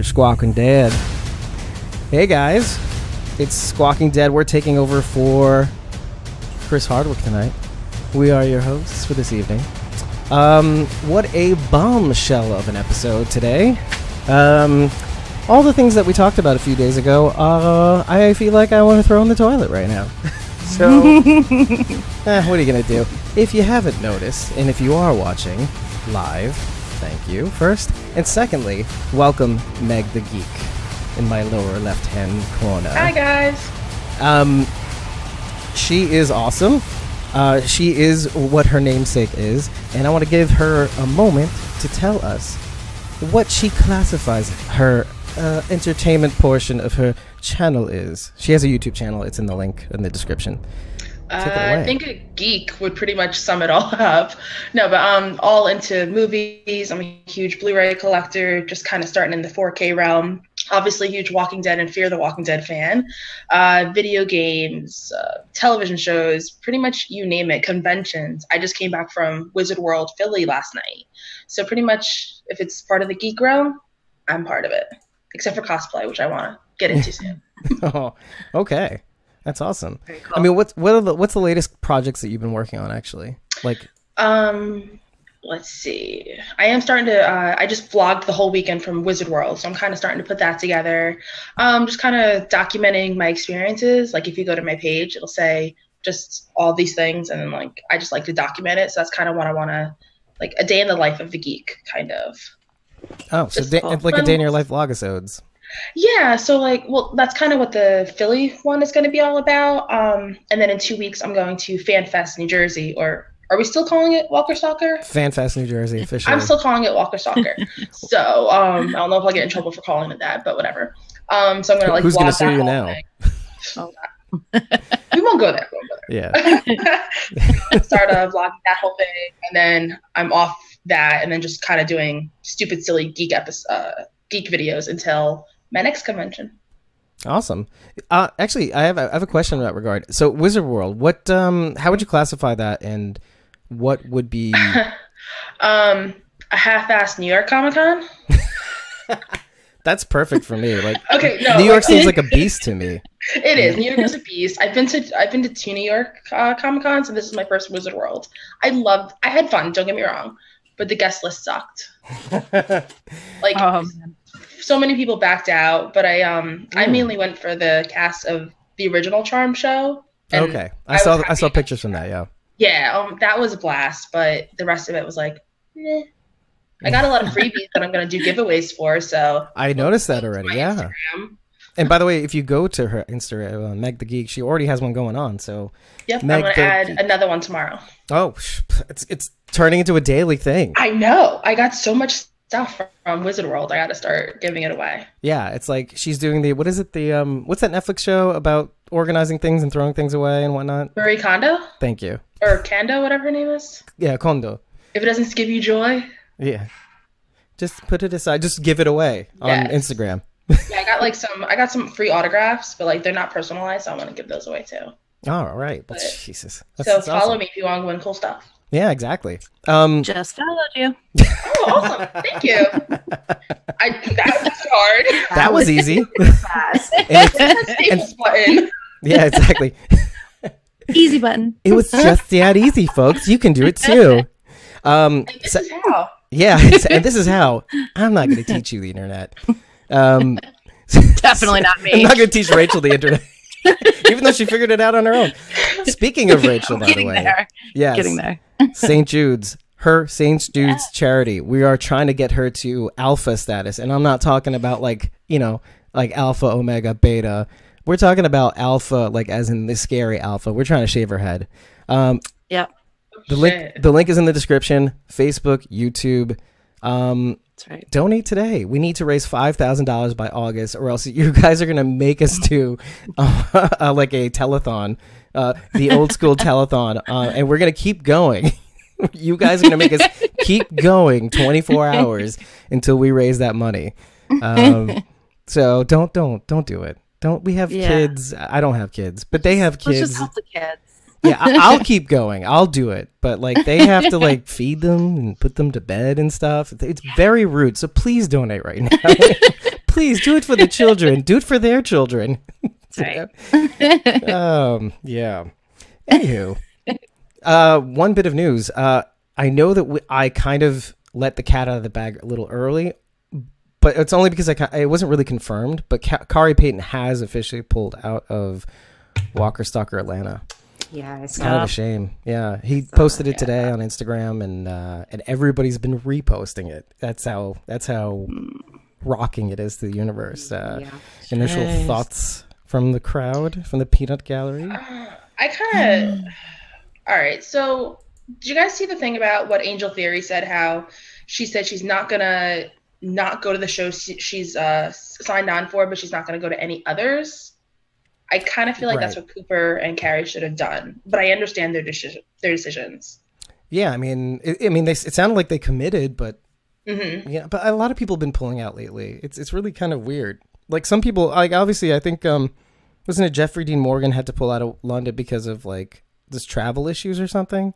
Squawking Dead. Hey guys, it's Squawking Dead. We're taking over for Chris Hardwick tonight. We are your hosts for this evening. What a bombshell of an episode today. All the things that we talked about a few days ago, I feel like I want to throw in the toilet right now. So, what are you going to do? If you haven't noticed, and if you are watching live, thank you, first. And secondly, welcome Meg The Geek in my lower left-hand corner. Hi, guys. She is awesome. She is what her namesake is, and I want to give her a moment to tell us what she classifies her entertainment portion of her channel is. She has a YouTube channel. It's in the link in the description. I think a geek would pretty much sum it all up. No, but I'm all into movies. I'm a huge Blu-ray collector, just kind of starting in the 4K realm. Obviously, huge Walking Dead and Fear the Walking Dead fan. Video games, television shows, pretty much you name it, conventions. I just came back from Wizard World Philly last night. So pretty much, if it's part of the geek realm, I'm part of it. Except for cosplay, which I want to get into soon. Oh, okay. That's awesome. Very cool. I mean, what's the latest projects that you've been working on, actually? Like, let's see. I am starting to. I just vlogged the whole weekend from Wizard World, so I'm kind of starting to put that together. Just kind of documenting my experiences. Like, if you go to my page, it'll say just all these things, and then like I just like to document it. So that's kind of what I want to, like, a day in the life of the geek, kind of. Oh, so like a day in your life vlogisodes. Yeah, so like, well, that's kind of what the Philly one is going to be all about. And then in 2 weeks, I'm going to FanFest, New Jersey, or are we still calling it Walker Stalker? FanFest, New Jersey, officially. I'm still calling it Walker Stalker. So I don't know if I'll get in trouble for calling it that, but whatever. So I'm going to like. Who's going to sue you now? Oh, we won't go there. Yeah. Start vlogging that whole thing, and then I'm off that, and then just kind of doing stupid, silly geek videos until my next convention. Awesome. Actually, I have a question in that regard. So, Wizard World, what? How would you classify that, and what would be? A half-assed New York Comic-Con. That's perfect for me. Like, okay, no, New York seems like a beast to me. It is. New York is a beast. I've been to 2 New York Comic-Cons, and this is my first Wizard World. I had fun. Don't get me wrong, but the guest list sucked. Like, so many people backed out, but I mainly went for the cast of the original Charm show. Okay, I saw pictures from that. Yeah. Yeah, that was a blast, but the rest of it was like, eh. I got a lot of freebies that I'm going to do giveaways for, so. I noticed that already, yeah. Instagram. And by the way, if you go to her Instagram, Meg The Geek, she already has one going on, so. Yep, I'm going to add another one tomorrow. Oh, it's turning into a daily thing. I know. I got so much stuff from Wizard World. I got to start giving it away. Yeah, it's like she's doing what's that Netflix show about organizing things and throwing things away and whatnot? Marie Kondo? Thank you. Or Kondo, whatever her name is? Yeah, Kondo. If it doesn't give you joy. Yeah. Just put it aside. Just give it away on Instagram. Yeah, I got some free autographs, but like they're not personalized, so I want to give those away too. All right. Well, Jesus. That's follow awesome. Me if you want to win cool stuff. Yeah, exactly. Just followed you. Oh, awesome. Thank you. That was hard. That was easy. Staples button. Yeah, exactly. Easy button. It was just that easy, folks. You can do it too. This is how. Yeah, and this is how. I'm not going to teach you the internet. Definitely not me. I'm not going to teach Rachel the internet, even though she figured it out on her own. Speaking of Rachel, by the way, getting there. St. Jude's, her St. Jude's charity. We are trying to get her to alpha status, and I'm not talking about like alpha, omega, beta. We're talking about alpha, like as in the scary alpha. We're trying to shave her head. Yep. The link is in the description. Facebook, YouTube. That's right. Donate today. We need to raise $5,000 by August, or else you guys are gonna make us do like a telethon, the old school telethon, and we're gonna keep going. You guys are gonna make us keep going 24 hours until we raise that money. So don't do it. We have kids. I don't have kids, but they have kids. Let's just help the kids. Yeah, I'll keep going. I'll do it. But like they have to like feed them and put them to bed and stuff. It's very rude. So please donate right now. please do it for the children. Do it for their children. Right. Yeah. Anywho, one bit of news. I know that I kind of let the cat out of the bag a little early, but it's only because it wasn't really confirmed. But Khary Payton has officially pulled out of Walker Stalker Atlanta. Yeah, it's kind of a shame. Yeah, he posted it today on Instagram, and everybody's been reposting it. That's how rocking it is to the universe. Initial thoughts from the crowd, from the peanut gallery. All right, so did you guys see the thing about what Angel Theory said, how she said she's not gonna not go to the show she's signed on for, but she's not gonna go to any others? I kind of feel like that's what Cooper and Khary should have done, but I understand their decisions. Yeah, I mean, it sounded like they committed, but yeah, but a lot of people have been pulling out lately. It's really kind of weird. Like some people, like obviously, I think wasn't it Jeffrey Dean Morgan had to pull out of London because of like this travel issues or something?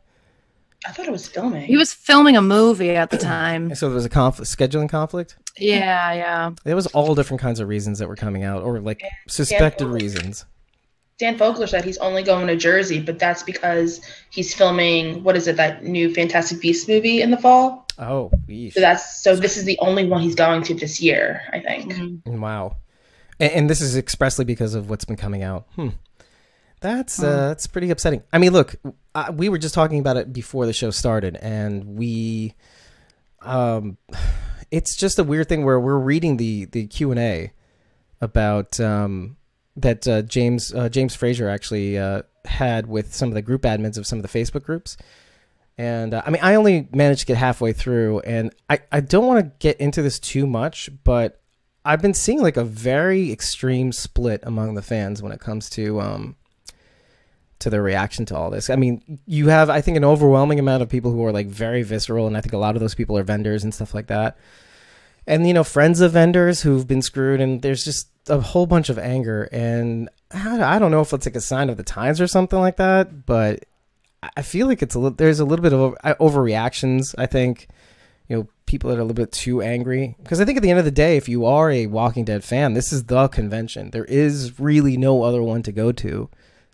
I thought it was filming. He was filming a movie at the time. So there was a scheduling conflict? Yeah. There was all different kinds of reasons that were coming out, or like suspected reasons. Dan Fogler said he's only going to Jersey, but that's because he's filming, what is it, that new Fantastic Beasts movie in the fall? Oh, yeesh. So this is the only one he's going to this year, I think. Mm-hmm. Wow. And this is expressly because of what's been coming out. That's pretty upsetting. I mean, look, we were just talking about it before the show started, and it's just a weird thing where we're reading the Q&A about that James Frazier actually had with some of the group admins of some of the Facebook groups. And I mean, I only managed to get halfway through, and I don't want to get into this too much, but I've been seeing like a very extreme split among the fans when it comes to their reaction to all this. I mean, you have, I think, an overwhelming amount of people who are like very visceral, and I think a lot of those people are vendors and stuff like that. And, you know, friends of vendors who've been screwed, and there's just a whole bunch of anger. And I don't know if it's like a sign of the times or something like that, but I feel like there's a little bit of overreactions. I think, you know, people that are a little bit too angry. Because I think at the end of the day, if you are a Walking Dead fan, this is the convention. There is really no other one to go to.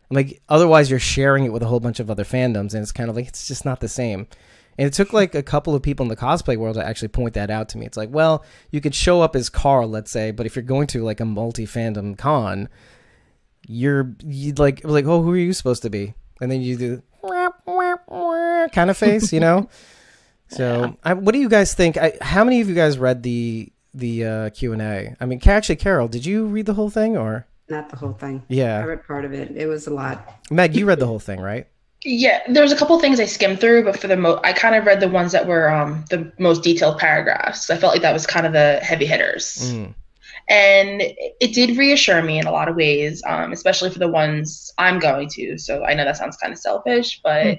Like, otherwise you're sharing it with a whole bunch of other fandoms, and it's kind of like, it's just not the same. And it took like a couple of people in the cosplay world to actually point that out to me. It's like, well, you could show up as Carl, let's say, but if you're going to like a multi-fandom con, you'd like, oh, who are you supposed to be? And then you do kind of face, you know? So what do you guys think? How many of you guys read the Q&A? I mean, actually, Carol, did you read the whole thing or? Not the whole thing. Yeah. I read part of it. It was a lot. Meg, you read the whole thing, right? Yeah, there's a couple things I skimmed through, but for the I kind of read the ones that were the most detailed paragraphs. I felt like that was kind of the heavy hitters. And it did reassure me in a lot of ways, especially for the ones I'm going to. So I know that sounds kind of selfish, but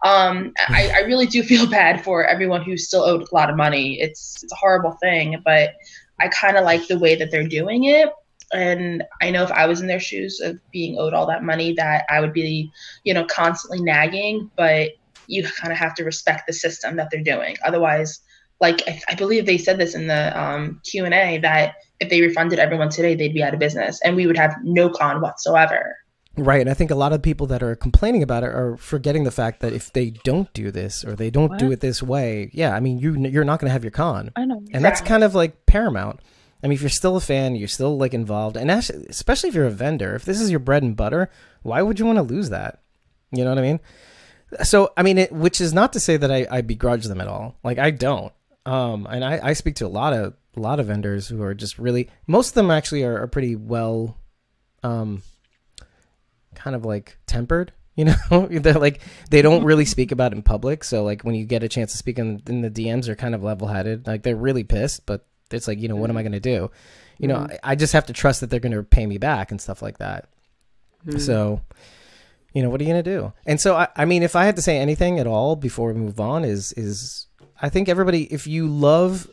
I really do feel bad for everyone who's still owed a lot of money. It's a horrible thing, but I kind of like the way that they're doing it. And I know if I was in their shoes of being owed all that money, that I would be, you know, constantly nagging. But you kind of have to respect the system that they're doing. Otherwise, like I believe they said this in the Q&A, that if they refunded everyone today, they'd be out of business and we would have no con whatsoever. Right. And I think a lot of people that are complaining about it are forgetting the fact that if they don't do this or they don't do it this way, I mean, you're not going to have your con. I know. And that's kind of like paramount. I mean, if you're still a fan, you're still like involved, and especially if you're a vendor, if this is your bread and butter, why would you want to lose that? You know what I mean? So, I mean, which is not to say that I begrudge them at all. Like, I don't. And I speak to a lot of vendors who are just really, most of them actually are pretty well, kind of like tempered. You know, they're like, they don't really speak about it in public. So like when you get a chance to speak in the DMs, they're kind of level headed. Like they're really pissed, but it's like, you know, what am I going to do? You know, I just have to trust that they're going to pay me back and stuff like that. So, you know, what are you going to do? And so, I mean, if I had to say anything at all before we move on is I think everybody, if you love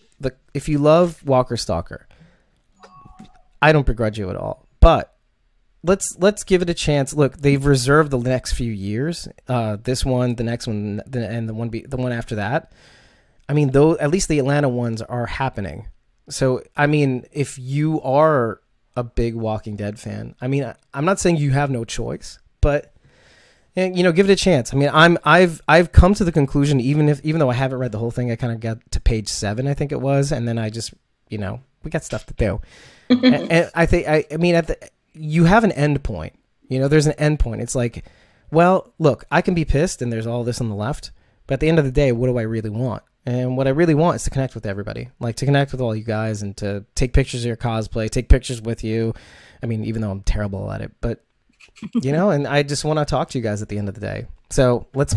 Walker Stalker, I don't begrudge you at all, but let's give it a chance. Look, they've reserved the next few years, this one, the next one, and the one after that. I mean, though, at least the Atlanta ones are happening. So, I mean, if you are a big Walking Dead fan, I mean, I'm not saying you have no choice, but you know, give it a chance. I mean, I've come to the conclusion, even though I haven't read the whole thing, I kind of got to page 7, I think it was, and then I just, you know, we got stuff to do. And I think, I mean, you have an end point. You know, there's an end point. It's like, well, look, I can be pissed, and there's all this on the left, but at the end of the day, what do I really want? And what I really want is to connect with everybody, like to connect with all you guys and to take pictures of your cosplay, take pictures with you. I mean, even though I'm terrible at it, but you know, and I just want to talk to you guys at the end of the day. So let's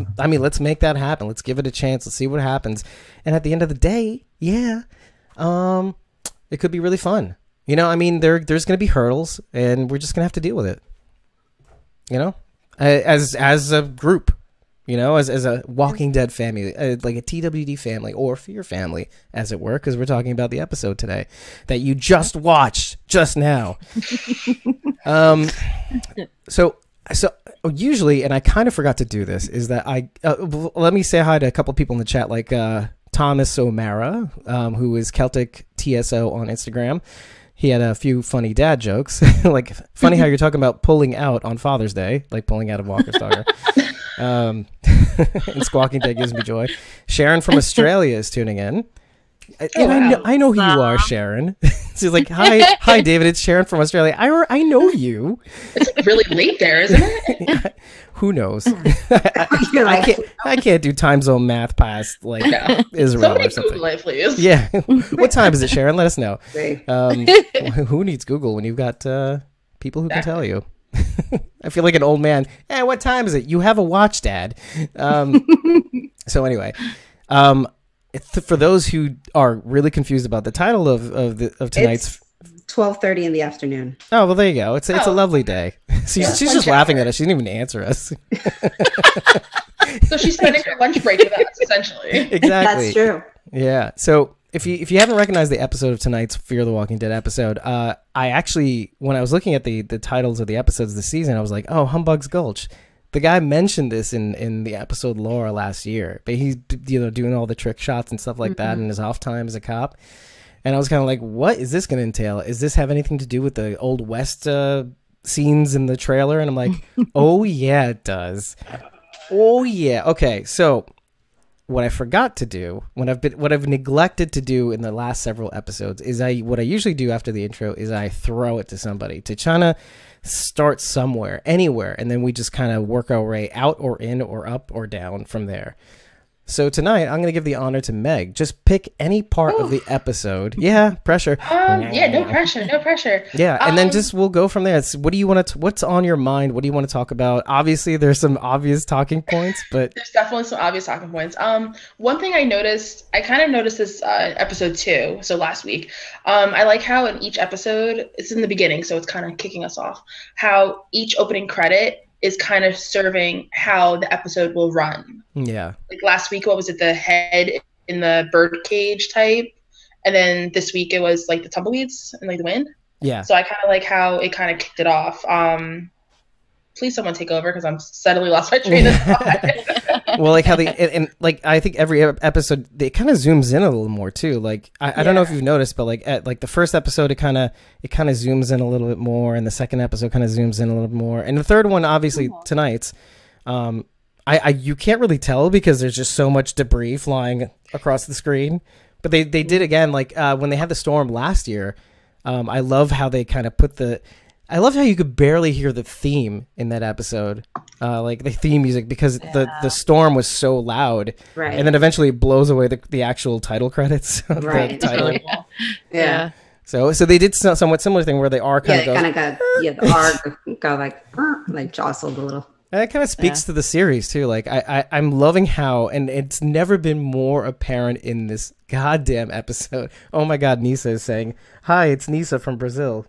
make that happen. Let's give it a chance. Let's see what happens. And at the end of the day, yeah, it could be really fun. You know, I mean, there's going to be hurdles, and we're just going to have to deal with it. You know, as a group. You know, as a Walking Dead family, like a TWD family or Fear family, as it were, because we're talking about the episode today that you just watched just now. So usually, and I kind of forgot to do this, is that let me say hi to a couple people in the chat, like Thomas O'Mara, who is Celtic TSO on Instagram. He had a few funny dad jokes, like funny how you're talking about pulling out on Father's Day, like pulling out of Walker Stalker. And Squawking Dead gives me joy. Sharon from Australia is tuning in. I know who you are, Sharon. She's like, hi, David. It's Sharon from Australia. I know you. It's really late there, isn't it? Who knows? I can't do time zone math past like Israel or something. Google it, please. Yeah. What time is it, Sharon? Let us know. Who needs Google when you've got people who can tell you? I feel like an old man. Hey, what time is it? You have a watch, Dad. So anyway, for those who are really confused about the title of tonight's, 12:30 in the afternoon. Oh well, there you go. It's a lovely day. She's just laughing at us. She didn't even answer us. So she's spending her lunch break with us, essentially. Exactly. That's true. Yeah. So if you haven't recognized the episode of tonight's Fear the Walking Dead episode, I actually, when I was looking at the titles of the episodes this season, I was like, oh, Humbug's Gulch. The guy mentioned this in the episode Laura last year, but he's doing all the trick shots and stuff like that in his off time as a cop. And I was kind of like, what is this going to entail? Is this have anything to do with the Old West scenes in the trailer? And I'm like, oh yeah, it does. Oh yeah. Okay, so what I forgot to do, what I've neglected to do in the last several episodes is what I usually do after the intro is I throw it to somebody to try to start somewhere, anywhere, and then we just kind of work our way out or in or up or down from there. So tonight, I'm going to give the honor to Meg. Just pick any part of the episode. Yeah, pressure. Yeah, no pressure. Yeah, and then we'll go from there. What do you want to? What's on your mind? What do you want to talk about? Obviously, there's some obvious talking points, but there's definitely some obvious talking points. One thing I kind of noticed this episode 2, so last week. I like how in each episode, it's in the beginning, so it's kind of kicking us off. How each opening credit is kind of serving how the episode will run. Yeah. Like last week, what was it? The head in the bird cage type. And then this week it was like the tumbleweeds and like the wind. Yeah. So I kind of like how it kind of kicked it off. Please someone take over because I'm suddenly lost my train of thought. Well, like how and like I think every episode it kind of zooms in a little more too. Like I don't know if you've noticed, but like at like the first episode it kind of zooms in a little bit more, and the second episode kind of zooms in a little bit more, and the third one obviously tonight's. You can't really tell because there's just so much debris flying across the screen. But they did again like when they had the storm last year. I love how they kind of I love how you could barely hear the theme in that episode, like the theme music, because the storm was so loud, right? And then eventually it blows away the actual title credits. Right. The title. Really cool. Yeah. So they did somewhat similar thing where they are kind of the R go like jostled a little. And that kind of speaks to the series too. Like I'm loving how, and it's never been more apparent in this goddamn episode. Oh my God, Nisa is saying, "Hi, it's Nisa from Brazil."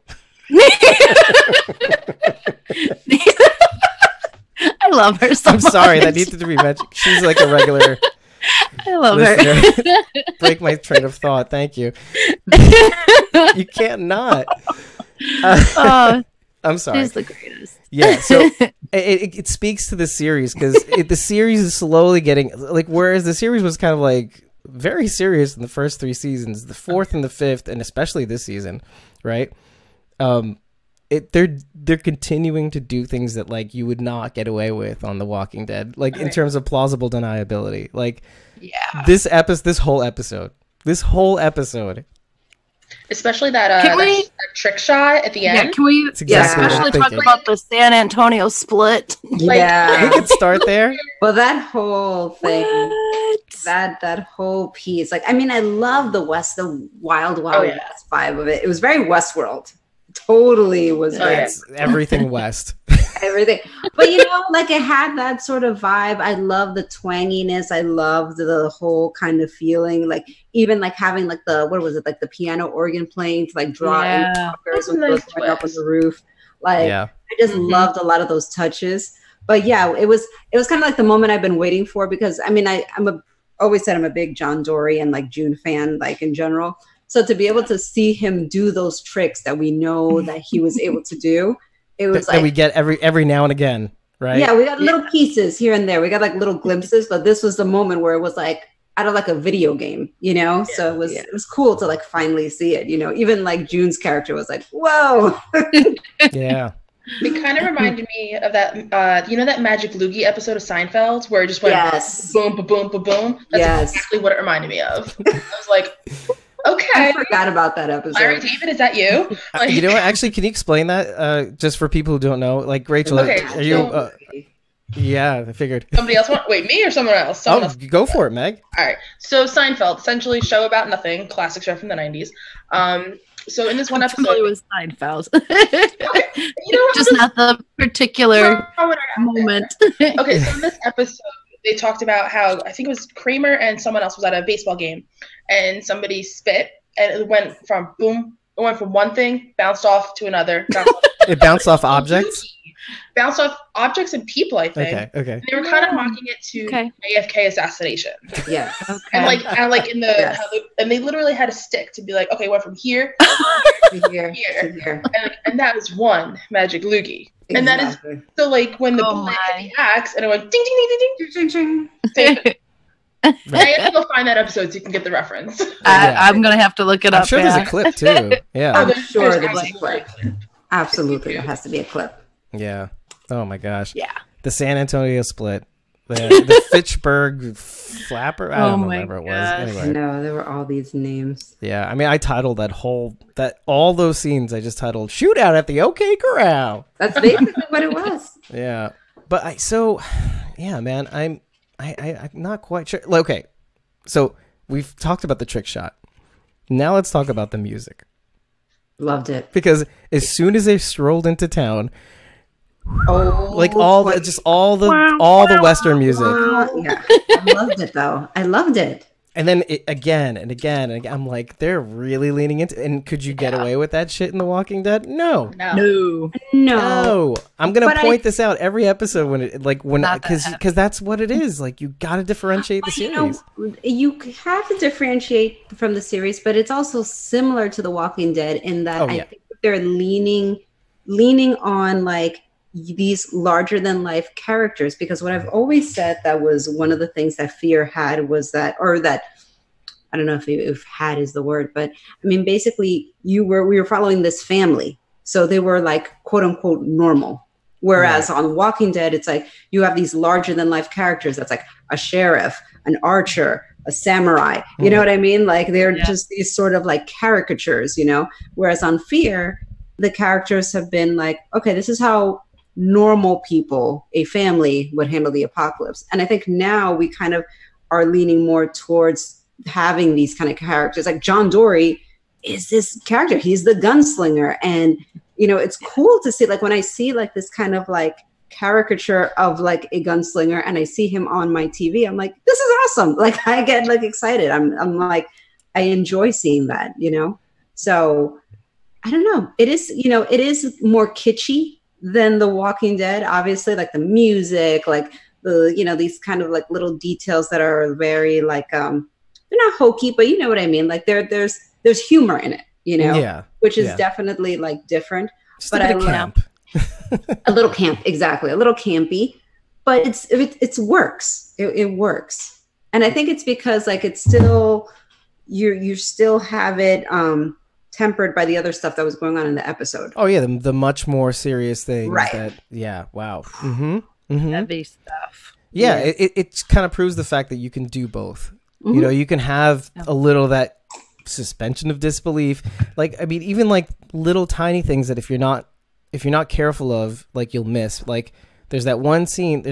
I love her so I'm sorry, much. that needed to be mentioned. She's like a regular I love listener. her. Break my train of thought. Thank you. You can't not. I'm sorry. She's the greatest. Yeah, so it speaks to the series because the series is slowly getting like, whereas the series was kind of like very serious in the first 3 seasons. The fourth and the fifth, and especially this season, right? They're continuing to do things that like you would not get away with on The Walking Dead, like in terms of plausible deniability. Like, this whole episode, especially that trick shot at the end. Yeah, can we especially talk about the San Antonio split? Yeah, we could start there. Well, that whole thing, that whole piece. Like, I mean, I love the Wild West vibe of it. It was very Westworld. Totally was everything West. Everything. But you know, like it had that sort of vibe. I love the twanginess. I loved the whole kind of feeling. Like even like having like like the piano organ playing to like draw in walkers when going up on the roof. Like I just loved a lot of those touches. But yeah, it was kind of like the moment I've been waiting for, because I mean always said I'm a big John Dorie and like June fan, like in general. So to be able to see him do those tricks that we know that he was able to do, it was that we get every now and again, right? Yeah, we got little pieces here and there. We got like little glimpses, but this was the moment where it was like out of like a video game, you know? Yeah, so it was cool to like finally see it, you know? Even like June's character was like, whoa. Yeah. It kind of reminded me of that, you know, that Magic Loogie episode of Seinfeld where it just went boom, ba boom, ba boom. That's exactly what it reminded me of. I was like, okay. I forgot about that episode. Larry David, is that you? Like, you know what? Actually, can you explain that just for people who don't know? Like, Rachel, are you... yeah, I figured. Somebody else wait, me or someone else? Someone else. Go for it, Meg. All right. So Seinfeld, essentially show about nothing, classic show from the 90s. So in this one episode... It was Seinfeld. You know, just not the particular moment. Okay, so in this episode, they talked about how, I think it was Kramer and someone else was at a baseball game, and somebody spit, and it went from one thing, bounced off to another. It bounced off objects? Bounced off objects and people, I think. Okay. And they were kind of mocking it to AFK assassination. Yeah. Okay. And like in the and they literally had a stick to be like, okay, went from here to here. And that was one Magic Loogie. Exactly. And that is so like when the bullet hit the axe and it went ding ding ding ding ding ding ding. I have to go find that episode so you can get the reference. I'm gonna have to look it up. I'm sure there's a clip too. Yeah. I'm sure there's a clip. Absolutely, there has to be a clip. Yeah. Oh my gosh. Yeah. The San Antonio split. The Fitchburg Flapper. I don't know whatever it was. Anyway. No, there were all these names. Yeah. I mean, I titled all those scenes. I just titled "Shootout at the OK Corral." That's basically what it was. Yeah. But man. I'm not quite sure. Okay. So we've talked about the trick shot. Now let's talk about the music. Loved it. Because as soon as they strolled into town, like all the Western music. Yeah, I loved it though. I loved it. And then again and again and again, I'm like, they're really leaning into. And could you get away with that shit in The Walking Dead? No. I'm gonna point this out every episode because that's what it is. Like, you got to differentiate the series. You have to differentiate from the series, but it's also similar to The Walking Dead in that I think they're leaning on like these larger than life characters, because what I've always said that was one of the things that Fear had was that I don't know if had is the word, but I mean, basically we were following this family. So they were like, quote unquote, normal. Whereas on Walking Dead, it's like you have these larger than life characters. That's like a sheriff, an archer, a samurai. You know what I mean? Like they're just these sort of like caricatures, you know? Whereas on Fear, the characters have been like, okay, this is how normal people, a family, would handle the apocalypse. And I think now we kind of are leaning more towards having these kind of characters. Like John Dorie is this character. He's the gunslinger. And, you know, it's cool to see, like when I see like this kind of like caricature of like a gunslinger and I see him on my TV, I'm like, this is awesome. Like I get like excited. I'm like, I enjoy seeing that, you know? So I don't know. It is, you know, it is more kitschy than The Walking Dead, obviously, like the music, like the, you know, these kind of like little details that are very like, they're not hokey, but you know what I mean? Like there's humor in it, you know, which is definitely like different. Just but a camp. A little camp. Exactly. A little campy, but it works. It works. And I think it's because like it's still you still have it tempered by the other stuff that was going on in the episode. Oh yeah, the much more serious things. Right. That yeah. Wow. Mm-hmm. Heavy stuff. Yeah, it kind of proves the fact that you can do both. You know, you can have a little of that suspension of disbelief. Like, I mean, even like little tiny things that if you're not careful of, like you'll miss. Like, there's the one scene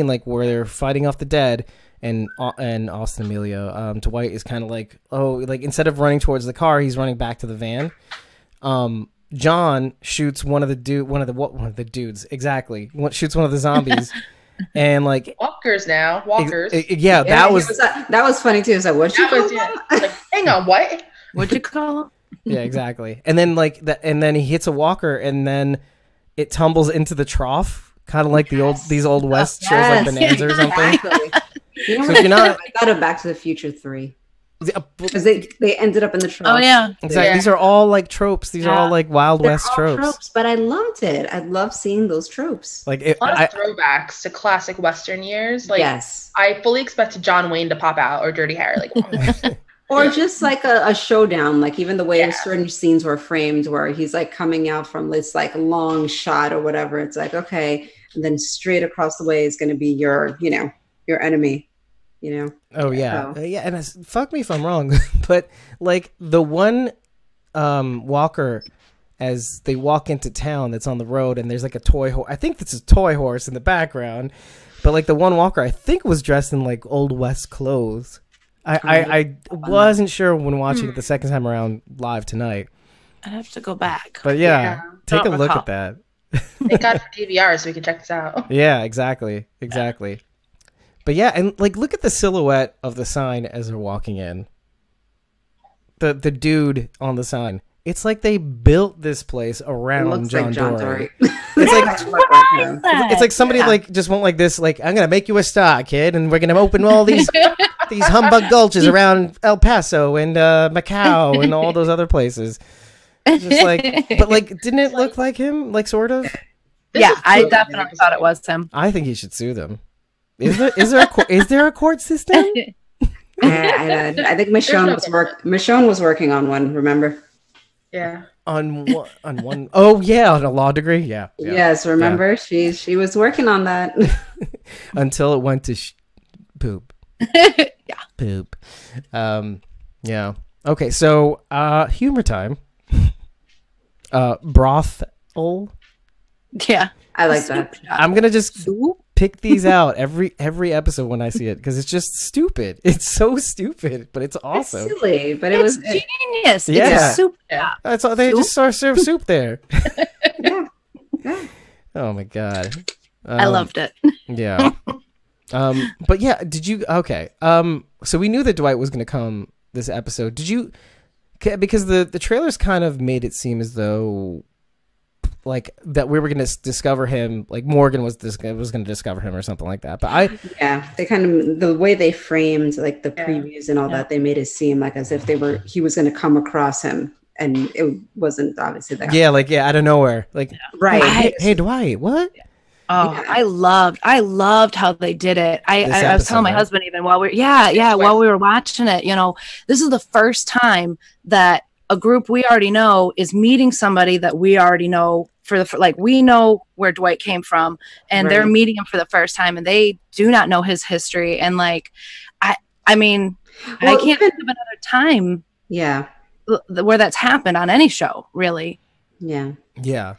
like where they're fighting off the dead, and Austin Amelia, Dwight is kind of like, like instead of running towards the car, he's running back to the van. John shoots one of the dudes, exactly. Shoots one of the zombies. And like walkers. That was funny too. Is that what you call them? Like, hang on, what? What'd you call him? Yeah, exactly. And then like that, and then he hits a walker, and then it tumbles into the trough, kind of like these old West shows like Bonanza or something. You know, so I thought of Back to the Future 3. Because they ended up in the trough. Oh yeah, exactly. Yeah. These are all like tropes. These are all like Wild West tropes. But I loved it. I love seeing those tropes. Like a lot of throwbacks to classic Western years. Like, yes, I fully expected John Wayne to pop out or Dirty Harry, like, or just like a showdown. Like even the way certain scenes were framed, where he's like coming out from this like long shot or whatever. It's like okay, and then straight across the way is going to be your enemy. You know. Oh yeah, yeah, and fuck me if I'm wrong, but like the one walker, as they walk into town, that's on the road, and there's like a toy horse. I think this is a toy horse in the background, but like the one walker, I think was dressed in like Old West clothes. I wasn't sure when watching it the second time around live tonight. I'd have to go back. But yeah. Take a look at that. Thank God for DVR so we can check this out. Yeah, exactly. But yeah, and like look at the silhouette of the sign as they're walking in. The dude on the sign. It's like they built this place around John Dorie. It's like somebody like just went like this, like I'm gonna make you a star, kid, and we're gonna open all these humbug gulches around El Paso and Macau and all those other places. Just like, but like, didn't it look like him? Like sort of. Yeah, I definitely thought it was him. I think he should sue them. Is there a court system? I think Michonne was working on one. Remember? Yeah. On one. Oh yeah, on a law degree. Yeah. Yes, remember? Yeah. She was working on that until it went to poop. Yeah. Poop. Yeah. Okay. So humor time. Brothel. Yeah, I like that. I'm gonna just pick these out every episode when I see it because it's just stupid. It's so stupid, but it's awesome. It's silly, but it's genius. Yeah, it's soup. Yeah, that's all. They soup? just serve soup there. Yeah. Oh my god, I loved it. Yeah. But yeah, did you? Okay. So we knew that Dwight was gonna come this episode. Did you? Because the trailers kind of made it seem as though like that we were going to discover him, like Morgan was going to discover him or something like that. But they kind of, the way they framed like the previews and all that, they made it seem like as if he was going to come across him, and it wasn't obviously that. Yeah, like out of nowhere, like right. Hey Dwight, what? Oh, yeah. I loved how they did it. I was telling my husband even while we were watching it, this is the first time that a group we already know is meeting somebody that we already know we know where Dwight came from, and they're meeting him for the first time, and they do not know his history. And like, I can't think of another time. Yeah. Where that's happened on any show, really. Yeah. Yeah.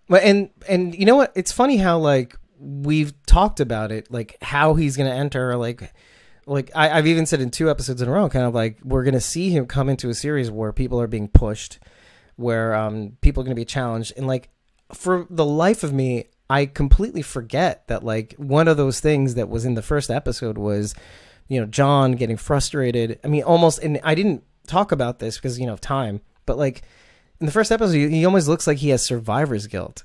Well, and you know what? It's funny how like we've talked about it, like how he's gonna enter, like I've even said in 2 episodes in a row, kind of like we're gonna see him come into a series where people are being pushed, where people are gonna be challenged, and like for the life of me, I completely forget that like one of those things that was in the first episode was, John getting frustrated. I mean, almost, and I didn't talk about this because of time, but like. In the first episode, he almost looks like he has survivor's guilt.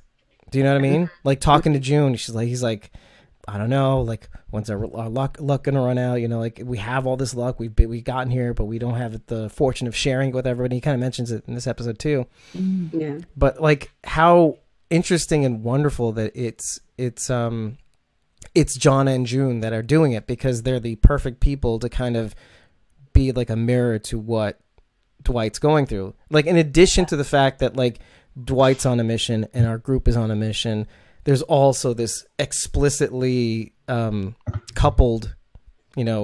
Do you know what I mean? Like talking to June, he's like, I don't know, like when's our luck gonna run out? Like we have all this luck, we've gotten here, but we don't have the fortune of sharing it with everybody. He kind of mentions it in this episode too. Yeah. But like how interesting and wonderful that it's it's John and June that are doing it because they're the perfect people to kind of be like a mirror to what Dwight's going through. Like, in addition to the fact that like Dwight's on a mission and our group is on a mission, there's also this explicitly coupled,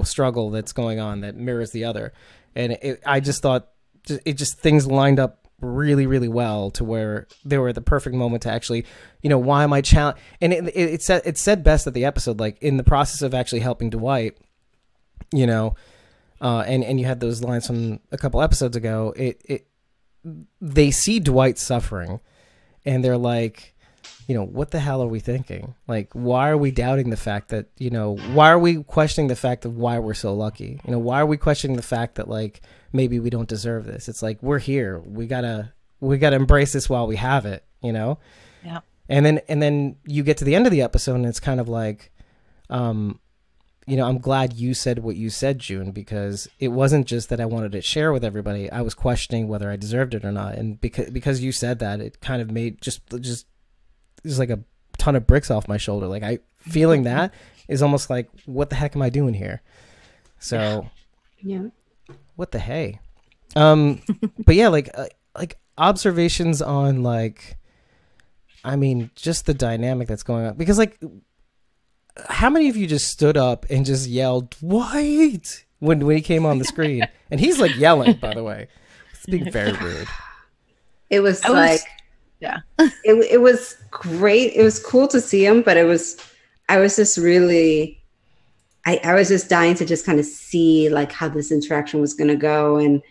struggle that's going on that mirrors the other. And I just thought things lined up really, really well to where they were at the perfect moment to actually, why am I challenge? And it said best at the episode, like in the process of actually helping Dwight, and you had those lines from a couple episodes ago. They see Dwight suffering, and they're like, what the hell are we thinking? Like, why are we doubting the fact that, why are we questioning the fact of why we're so lucky? Why are we questioning the fact that like maybe we don't deserve this? It's like, we're here. We gotta embrace this while we have it, Yeah. And then you get to the end of the episode and it's kind of like, I'm glad you said what you said, June, because it wasn't just that I wanted to share with everybody. I was questioning whether I deserved it or not. And because you said that, it kind of made just like a ton of bricks off my shoulder. Like feeling that is almost like, what the heck am I doing here? So yeah. What the hey? But yeah, like observations on like, I mean, just the dynamic that's going on. Because like, how many of you just stood up and just yelled Dwight when he came on the screen? And he's like yelling, by the way. It's being very rude. It was yeah. It was great. It was cool to see him, but I was just really, I was just dying to just kind of see like how this interaction was going to go. And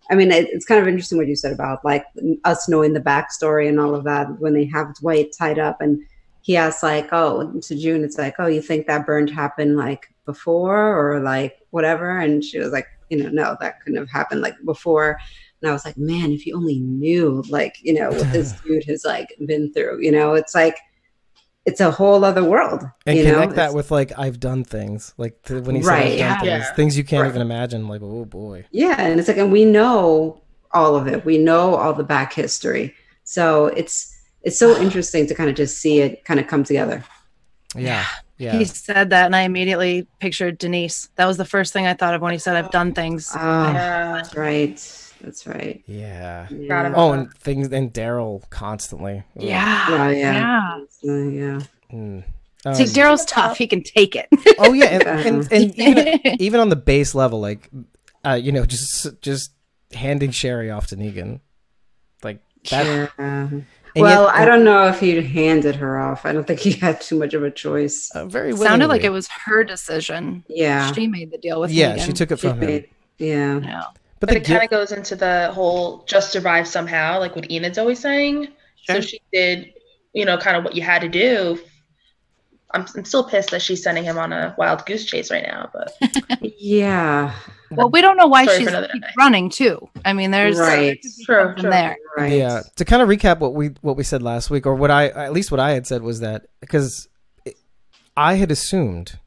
I mean, it's kind of interesting what you said about like us knowing the backstory and all of that when they have Dwight tied up and he asks like, oh, to June, it's like, oh, you think that burn happened like before or like whatever? And she was like, no, that couldn't have happened like before. And I was like, man, if you only knew like, what this dude has like been through, it's like, it's a whole other world. And connect that with like, I've done things like when he said I've done things you can't even imagine. Like, oh boy. Yeah. And it's like, and we know all of it. We know all the back history. So it's so interesting to kind of just see it kind of come together. Yeah. Yeah. He said that and I immediately pictured Denise. That was the first thing I thought of when he said, I've done things. Oh, that's right. That's right. Yeah. And things and Daryl constantly. Yeah. Yeah. See, Daryl's tough. He can take it. Oh yeah, and even on the base level, like just handing Sherry off to Negan, like that. Yeah. Well, I don't know if he handed her off. I don't think he had too much of a choice. Very willingly. Sounded like it was her decision. Yeah, she made the deal with. Yeah, Negan. She took it from him. Yeah. But it kind of goes into the whole just survive somehow, like what Enid's always saying. Sure. So she did, kind of what you had to do. I'm still pissed that she's sending him on a wild goose chase right now, but yeah. Well, we don't know why she's running too. I mean, there's true. there. Right. Yeah. To kind of recap what we said last week, or what I had said was that because I had assumed,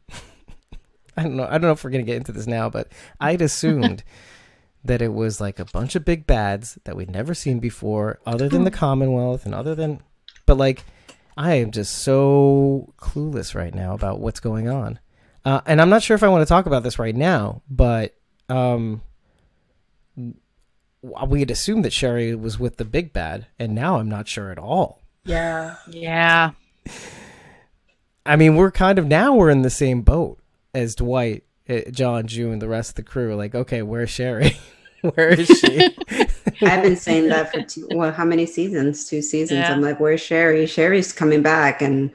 I don't know if we're gonna get into this now, but I had assumed that it was like a bunch of big bads that we'd never seen before, other than the Commonwealth and but like, I am just so clueless right now about what's going on. And I'm not sure if I want to talk about this right now, but we had assumed that Sherry was with the big bad, and now I'm not sure at all. Yeah. Yeah. I mean, we're in the same boat as Dwight, John, June, the rest of the crew. Like, okay, where's Sherry? Where is she? I've been saying that for how many seasons? 2 seasons. Yeah. I'm like, where's Sherry? Sherry's coming back. And,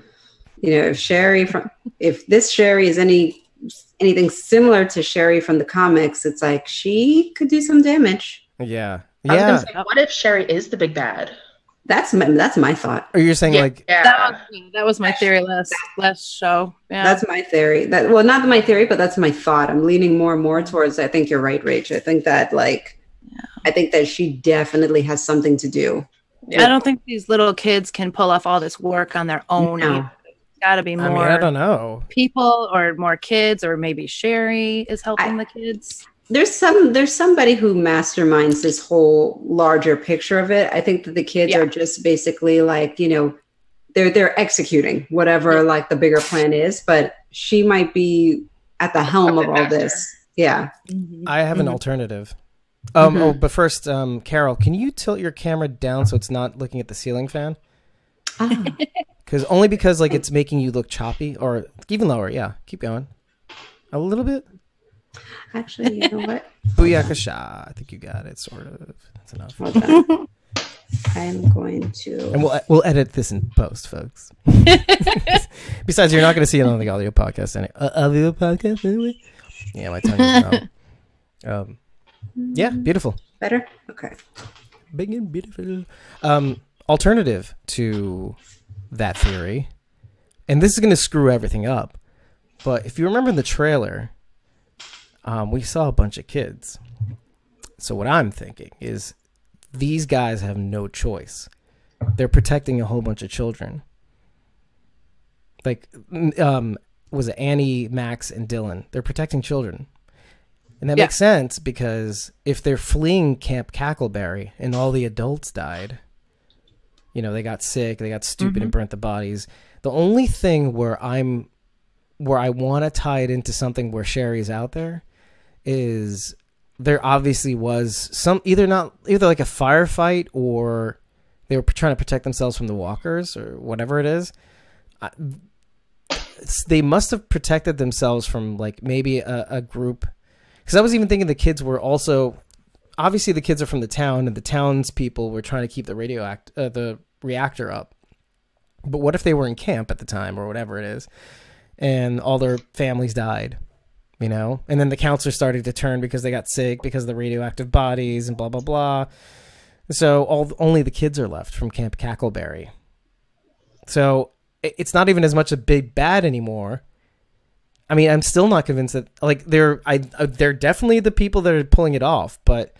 if this Sherry is anything similar to Sherry from the comics, it's like, she could do some damage. Yeah. I was gonna say, what if Sherry is the big bad? That's my thought. Or you're saying that was my theory last show. Yeah. That's my theory. Not my theory, but that's my thought. I'm leaning more and more towards, I think you're right, Rach. I think that I think that she definitely has something to do. I don't think these little kids can pull off all this work on their own. No. It's got to be more. I mean, I don't know. People or more kids, or maybe Sherry is helping the kids. There's somebody who masterminds this whole larger picture of it. I think that the kids are just basically like, they're executing whatever like the bigger plan is, but she might be at the helm of all this. Yeah. I have an alternative. But first, Carol, can you tilt your camera down so it's not looking at the ceiling fan? Because like it's making you look choppy, or even lower. Yeah, keep going. A little bit. Actually, you know what? Booyakasha. I think you got it, sort of. That's enough. Hold on. I'm going to... And we'll edit this in post, folks. Besides, you're not going to see it on the audio podcast anyway. Yeah, my tongue is numb. Yeah, beautiful. Better? Okay. Big and beautiful. Alternative to that theory, and this is going to screw everything up, but if you remember in the trailer, we saw a bunch of kids. So what I'm thinking is these guys have no choice. They're protecting a whole bunch of children. Like, was it Annie, Max, and Dylan? They're protecting children. And that makes sense because if they're fleeing Camp Cackleberry and all the adults died, you know, they got sick, they got stupid and burnt the bodies. The only thing where I want to tie it into something where Sherry's out there is there obviously was either like a firefight or they were trying to protect themselves from the walkers or whatever it is. They must have protected themselves from like maybe a group. Because I was even thinking the kids were also, obviously the kids are from the town and the townspeople were trying to keep the reactor up. But what if they were in camp at the time or whatever it is and all their families died, you know? And then the counselor started to turn because they got sick because of the radioactive bodies and blah, blah, blah. So only the kids are left from Camp Cackleberry. So it's not even as much a big bad anymore. I mean, I'm still not convinced that like they're definitely the people that are pulling it off, but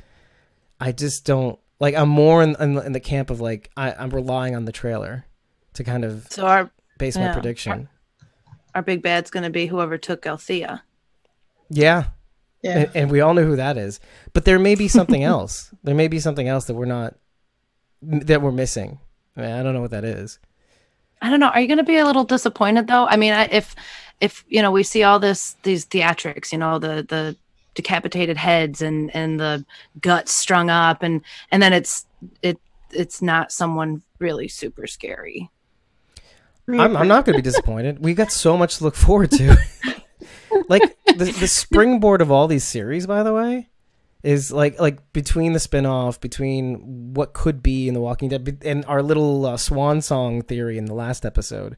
I just don't like. I'm more in the camp of like I'm relying on the trailer to kind of base my prediction. Our big bad's going to be whoever took Althea. Yeah. And we all know who that is, but there may be something else. There may be something else that we're missing. I mean, I don't know what that is. I don't know. Are you going to be a little disappointed though? I mean, if you know, we see all these theatrics, you know, the decapitated heads and the guts strung up, and then it's not someone really super scary. I'm not going to be disappointed. We got so much to look forward to. Like the springboard of all these series, by the way, is like between the spinoff, between what could be in The Walking Dead, and our little swan song theory in the last episode,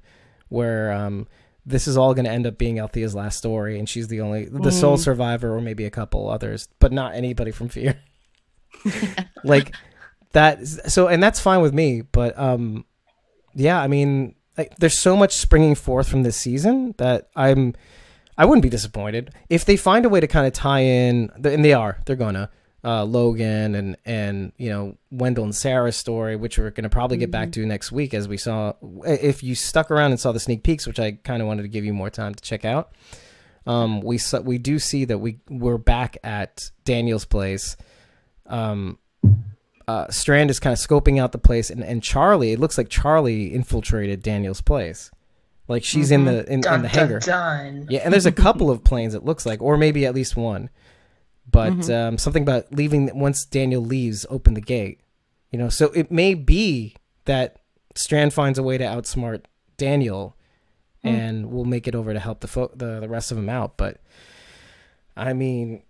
where this is all going to end up being Althea's last story, and she's the sole survivor, or maybe a couple others, but not anybody from Fear. Like that. So, and that's fine with me. But yeah, I mean, like, there's so much springing forth from this season that I wouldn't be disappointed if they find a way to kind of tie in, and they're gonna Logan and you know, Wendell and Sarah's story, which we're gonna probably get back to next week, as we saw. If you stuck around and saw the sneak peeks, which I kind of wanted to give you more time to check out, we do see that we're back at Daniel's place. Strand is kind of scoping out the place, and Charlie. It looks like Charlie infiltrated Daniel's place. Like she's in the hangar. Yeah, and there's a couple of planes, it looks like, or maybe at least one. But something about leaving once Daniel leaves, open the gate. You know, so it may be that Strand finds a way to outsmart Daniel, and will make it over to help the rest of them out. But I mean,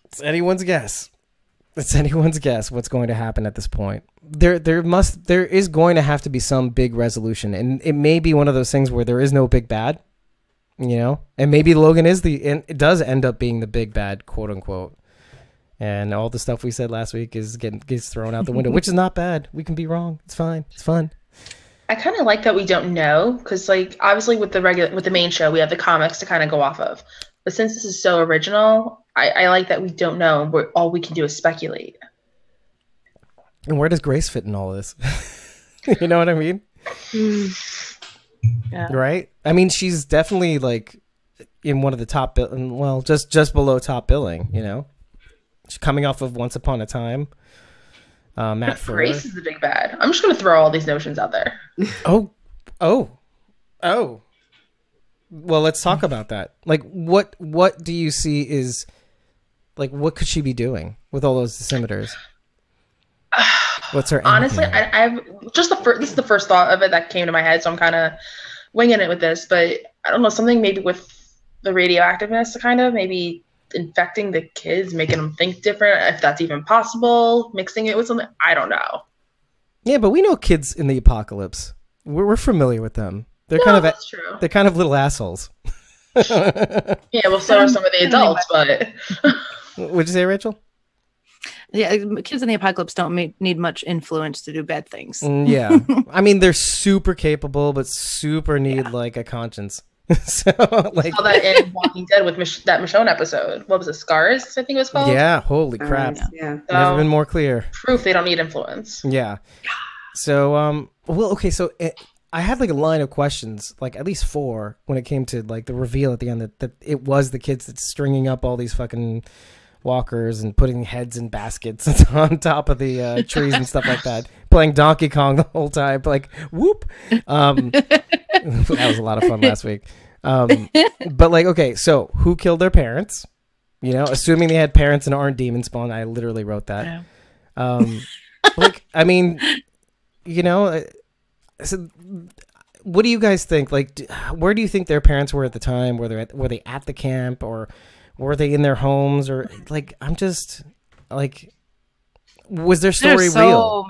it's anyone's guess. It's anyone's guess what's going to happen at this point. There is going to have to be some big resolution, and it may be one of those things where there is no big bad, you know, and maybe Logan it does end up being the big bad, quote unquote, and all the stuff we said last week gets thrown out the window, which is not bad. We can be wrong. It's fine. It's fun. I kind of like that we don't know, because like obviously with the main show we have the comics to kind of go off of, but since this is so original, I like that we don't know. All we can do is speculate. And where does Grace fit in all this? You know what I mean? Yeah. Right? I mean, she's definitely like in one of the top, just below top billing, you know? She's coming off of Once Upon a Time. Matt Furr. Grace is the big bad. I'm just going to throw all these notions out there. Oh. Well, let's talk about that. Like, what do you see is, like, what could she be doing with all those dosimeters? What's her honestly? I've just this is the first thought of it that came to my head, so I'm kind of winging it with this. But I don't know, something maybe with the radioactiveness, kind of maybe infecting the kids, making them think different, if that's even possible. Mixing it with something, I don't know. Yeah, but we know kids in the apocalypse. We're familiar with them. They're that's true. They're kind of little assholes. Yeah, well, so are some of the adults, but. What'd you say, Rachel? Yeah, kids in the apocalypse don't need much influence to do bad things. Yeah. I mean, they're super capable, but super need like a conscience. So, like, saw that in Walking Dead with that Michonne episode. What was it? Scars, I think it was called. Yeah. Holy crap. Yeah. So, never been more clear. Proof they don't need influence. Yeah. So, well, okay. So I had like a line of questions, like at least 4, when it came to like the reveal at the end that it was the kids that's stringing up all these fucking walkers and putting heads in baskets on top of the trees and stuff like that, playing Donkey Kong the whole time, like whoop. That was a lot of fun last week. But like, okay, so who killed their parents? You know, assuming they had parents and aren't demon spawn. I literally wrote that. Yeah. Like, I mean, you know, so what do you guys think? Like, where do you think their parents were at the time? Were they at the camp, or were they in their homes, or like, I'm just like, was their story There's so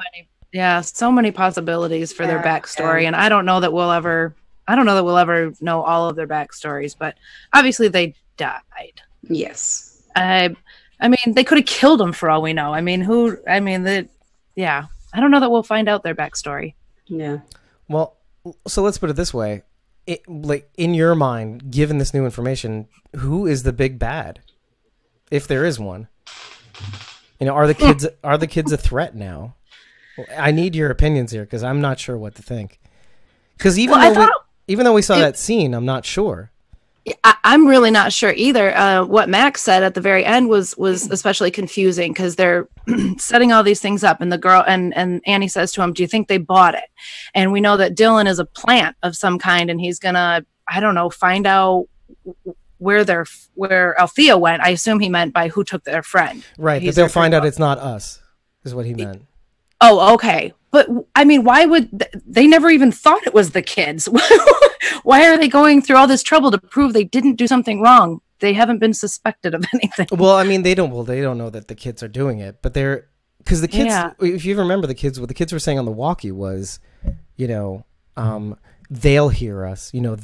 real? So many possibilities for their backstory, and I don't know that we'll ever know all of their backstories, but obviously they died. Yes. I mean, they could have killed them for all we know. I don't know that we'll find out their backstory. Yeah. Well, so let's put it this way. Like, in your mind, given this new information, who is the big bad? If there is one. You know, are the kids a threat now? I need your opinions here, because I'm not sure what to think. Because even though we saw that scene, I'm not sure. I'm really not sure either. What Max said at the very end was especially confusing, because they're setting all these things up, and the girl and Annie says to him, "Do you think they bought it?" And we know that Dylan is a plant of some kind, and he's gonna, I don't know, find out where Althea went. I assume he meant by who took their friend. Right, that they'll find out it's not us, is what he meant. Oh, okay. But I mean, why would they never even thought it was the kids? Why are they going through all this trouble to prove they didn't do something wrong? They haven't been suspected of anything. Well, I mean, they don't know that the kids are doing it, but because the kids, if you remember what the kids were saying on the walkie was, you know, they'll hear us, you know,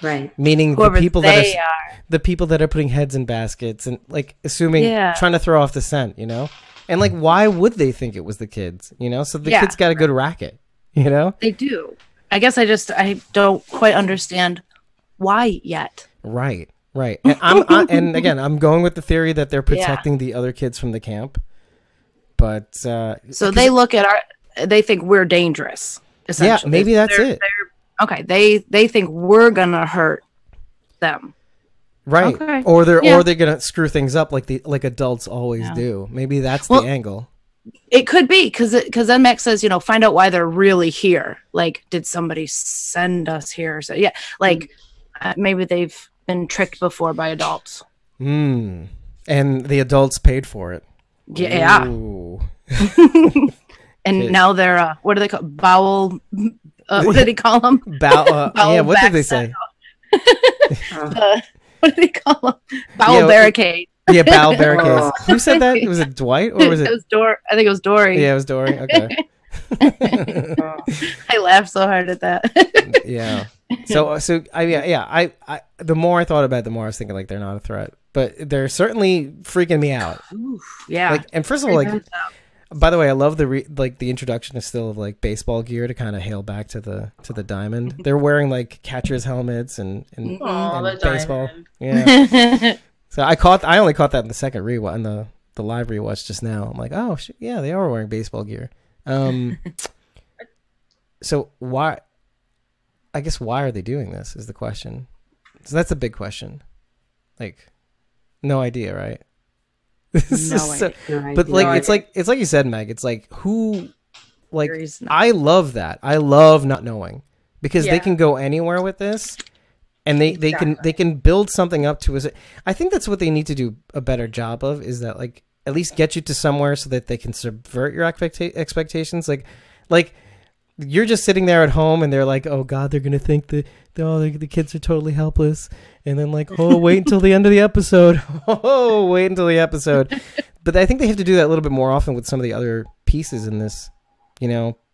right, meaning the people that are putting heads in baskets and like assuming, trying to throw off the scent, you know. And like, why would they think it was the kids? You know, so the kids got a good racket. You know, they do. I guess I don't quite understand why yet. Right. And and again, I'm going with the theory that they're protecting the other kids from the camp. But so they look at they think we're dangerous. Essentially. Yeah, maybe that's it. Okay, they think we're gonna hurt them. Right. Okay. Or they're gonna screw things up like adults always do. Maybe that's the angle. It could be because then Max says, you know, find out why they're really here. Like, did somebody send us here? So like maybe they've been tricked before by adults. And the adults paid for it. Yeah. And now they're what do they call bowel? What did he call them? Bowel. Yeah. What did they say? What did he call them? Bowel barricade. Yeah, bowel barricades. Who said that? Was it Dwight or was it? It was Dorie. I think it was Dorie. Yeah, it was Dorie. Okay. I laughed so hard at that. Yeah. So I the more I thought about it, the more I was thinking like they're not a threat, but they're certainly freaking me out. Oof, yeah. Like, and first of all, like, by the way, I love the introduction is still of like baseball gear to kind of hail back to the diamond. They're wearing like catcher's helmets and baseball. Diamond. Yeah. So I only caught that in the second rewatch, in the live rewatch just now. I'm like, oh yeah, they are wearing baseball gear. So why are they doing this is the question. So that's a big question. Like, no idea, right? But like, it's like you said, Meg, it's like who, like, I love that. I love not knowing because they can go anywhere with this And they can build something up to us. I think that's what they need to do a better job of, is that like at least get you to somewhere so that they can subvert your expectations. Like you're just sitting there at home and they're like, oh God, they're gonna think that the kids are totally helpless, and then like, oh, wait until the end of the episode. Oh, wait until the episode. But I think they have to do that a little bit more often with some of the other pieces in this,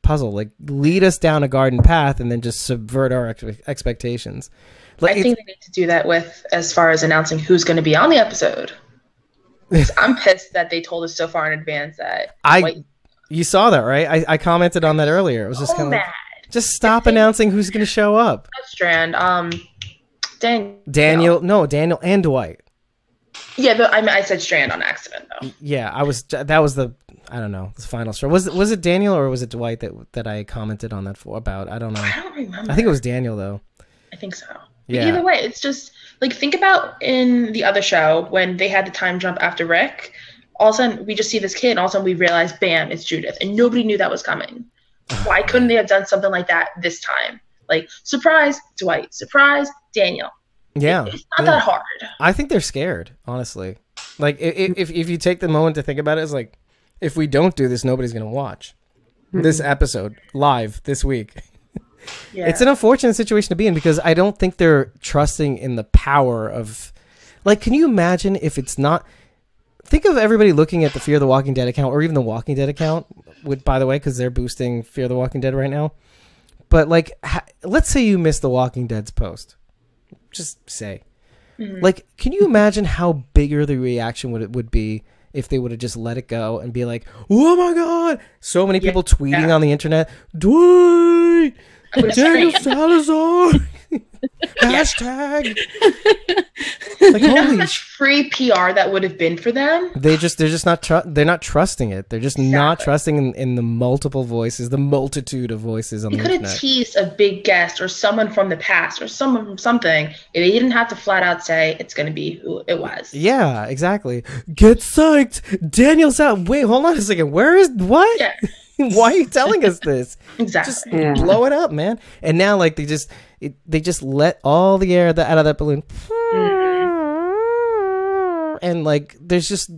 puzzle. Like lead us down a garden path and then just subvert our expectations. Like, I think they need to do that with as far as announcing who's going to be on the episode. I'm pissed that they told us so far in advance that. You saw that, right? I commented on that earlier. It was just kind of like, just stop announcing who's going to show up. Strand. Daniel and Dwight. Yeah, I said Strand on accident though. Yeah, that was the final straw. Was it Daniel or was it Dwight that I commented on that about? I don't know. I don't remember. I think it was Daniel though. I think so. Yeah. But either way, it's just like, think about in the other show when they had the time jump after Rick. All of a sudden, we just see this kid, and all of a sudden we realize, bam, it's Judith, and nobody knew that was coming. Why couldn't they have done something like that this time? Like, surprise, Dwight. Surprise, Daniel. Yeah, it's not that hard. I think they're scared, honestly. Like, if you take the moment to think about it, it's like, if we don't do this, nobody's gonna watch this episode live this week. Yeah. It's an unfortunate situation to be in because I don't think they're trusting in the power of, like, can you imagine if it's not? Think of everybody looking at the Fear the Walking Dead account or even the Walking Dead account, by the way, because they're boosting Fear the Walking Dead right now. But, like, let's say you missed the Walking Dead's post. Just say. Mm-hmm. Like, can you imagine how bigger the reaction would be if they would have just let it go and be like, oh, my God. So many people tweeting on the internet, Dwight, Daniel Salazar. Hashtag. Like, you know how much free PR that would have been for them? They're just not they're not trusting it. They're just not trusting in the multiple voices, the multitude of voices on the internet. You could have teased a big guest or someone from the past or someone from something. They didn't have to flat out say it's going to be who it was. Yeah, exactly. Get psyched. Daniel's out. Wait, hold on a second. Where is what? Yeah. Why are you telling us this? Exactly. Just blow it up, man. And now, like, they just let all the air out of that balloon. And, like, there's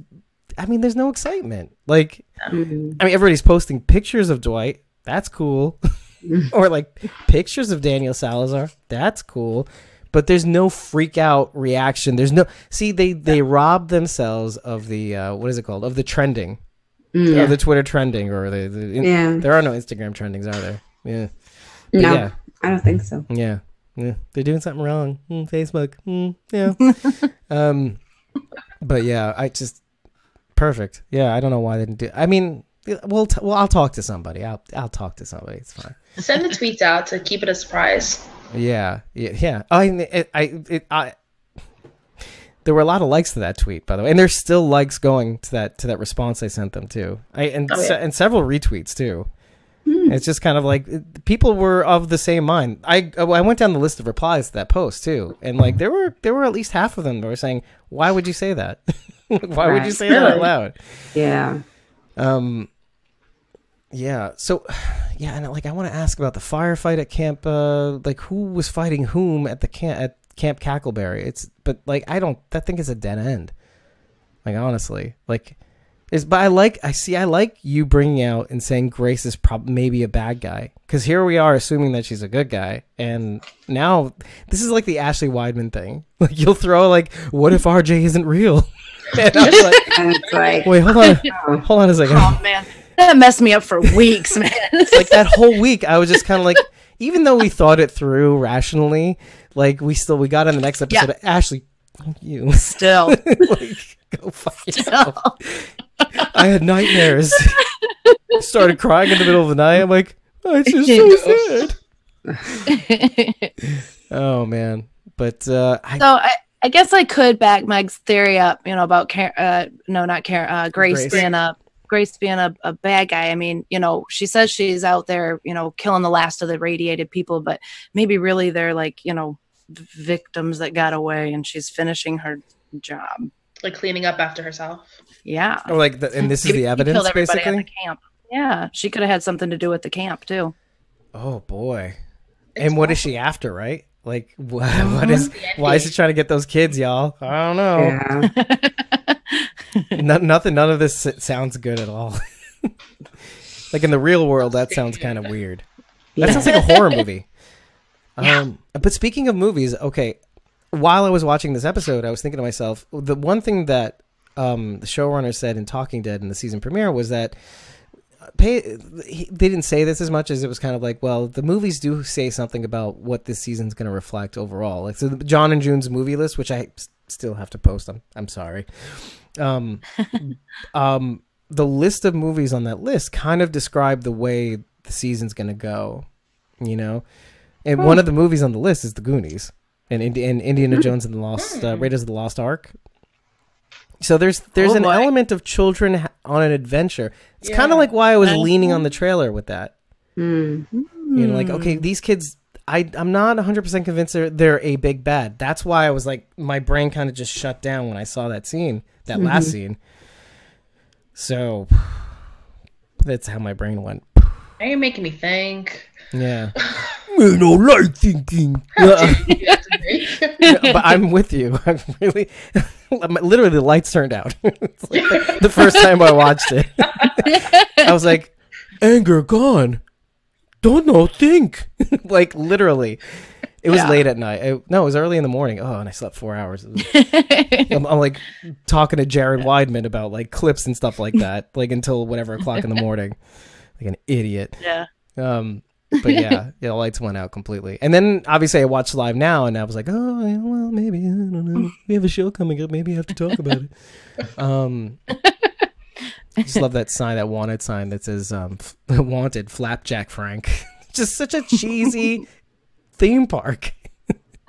no excitement. Like, everybody's posting pictures of Dwight. That's cool. Or, like, pictures of Daniel Salazar. That's cool. But there's no freak out reaction. There's no... See, they robbed themselves of the, what is it called? Of the trending. Yeah. Or the Twitter trending, or there are no Instagram trendings, are there? Yeah. But no, I don't think so. Yeah. They're doing something wrong. Facebook. Yeah. But yeah, I just perfect. Yeah, I don't know why they didn't do. I mean, I'll talk to somebody. I'll talk to somebody. It's fine. Send the tweets out to keep it a surprise. Yeah. There were a lot of likes to that tweet, by the way, and there's still likes going to that response I sent them too, and several retweets too. It's just kind of like people were of the same mind. I went down the list of replies to that post too, and like there were at least half of them that were saying, "Why would you say that? Why would you say that out loud?" Yeah. Yeah. So, yeah, and like I want to ask about the firefight at camp. Like who was fighting whom at the camp at Camp Cackleberry? That thing is a dead end. Like honestly, like. But I like you bringing out and saying Grace is maybe a bad guy, because here we are assuming that she's a good guy, and now this is like the Ashley Weidman thing. Like you'll throw like, what if RJ isn't real? And I was like, wait, hold on a second. Oh man, that messed me up for weeks, man. Like that whole week, I was just kind of like, even though we thought it through rationally, like we got in the next episode. Yeah. Ashley, you still like go fuck yourself. I had nightmares. Started crying in the middle of the night. I'm like, oh, it's just so sad. Oh man, but I guess I could back Meg's theory up. About Grace being a bad guy. I mean, she says she's out there, killing the last of the radiated people, but maybe really they're like, victims that got away, and she's finishing her job. Like cleaning up after herself. Yeah. Or like, and this is the evidence, killed everybody basically? At the camp. Yeah. She could have had something to do with the camp, too. Oh, boy. And what is she after, right? Like, why is it trying to get those kids, y'all? I don't know. Yeah. None of this sounds good at all. Like in the real world, that sounds kind of weird. That sounds like a horror movie. But speaking of movies, okay, while I was watching this episode, I was thinking to myself, the one thing that the showrunner said in Talking Dead in the season premiere was that they didn't say this as much as it was kind of like, well, the movies do say something about what this season's going to reflect overall. Like, so John and June's movie list, which I still have to post. I'm sorry. The list of movies on that list kind of describe the way the season's going to go, you know? And one of the movies on the list is The Goonies and Indiana Jones and the Lost, Raiders of the Lost Ark. So there's an element of children on an adventure. It's kind of like why I was leaning on the trailer with that. You know, like, okay, these kids, I'm not 100% convinced they're a big bad. That's why I was like, my brain kind of just shut down when I saw that scene, that last scene. So that's how my brain went. Now you're making me think. Yeah. I don't like thinking. But I'm with you. I'm really, literally, the lights turned out. It's like the first time I watched it. I was like, anger gone. Don't know, think. Like, literally. It was late at night. It was early in the morning. Oh, and I slept 4 hours. I'm like talking to Jared Weidman about like clips and stuff like that, like until whatever o'clock in the morning. Like an idiot. Yeah. But yeah, the lights went out completely. And then obviously I watched live now and I was like, oh, well, maybe, I don't know. We have a show coming up. Maybe I have to talk about it. I just love that sign, that wanted sign that says wanted Flapjack Frank. Just such a cheesy theme park.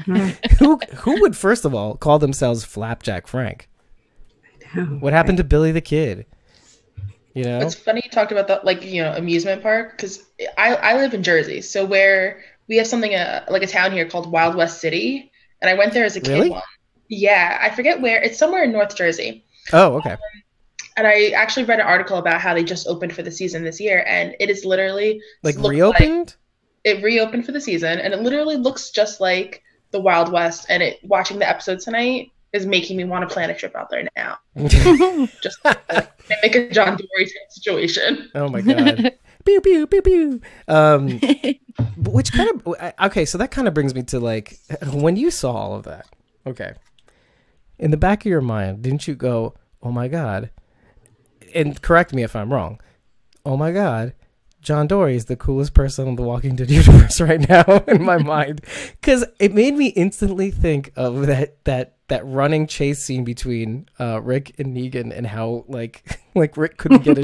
Who would, first of all, call themselves Flapjack Frank? I know. What happened to Billy the Kid? You know, it's funny you talked about that, like, you know, amusement park, because I live in Jersey, so where we have something like a town here called Wild West City, and I went there as a kid once. Yeah, I forget where. It's somewhere in North Jersey. Oh, okay. And I actually read an article about how they just opened for the season this year, and it is literally like reopened. It reopened for the season, and it literally looks just like the Wild West. And watching the episode tonight is making me want to plan a trip out there now. Just make a John Dorie type situation. Oh my god. Pew pew pew pew. Which kind of okay, so that kind of brings me to like when you saw all of that. Okay. In the back of your mind, didn't you go, "Oh my god." And correct me if I'm wrong. Oh my god. John Dorie is the coolest person in the Walking Dead universe right now in my mind, because it made me instantly think of that running chase scene between Rick and Negan, and how like Rick couldn't get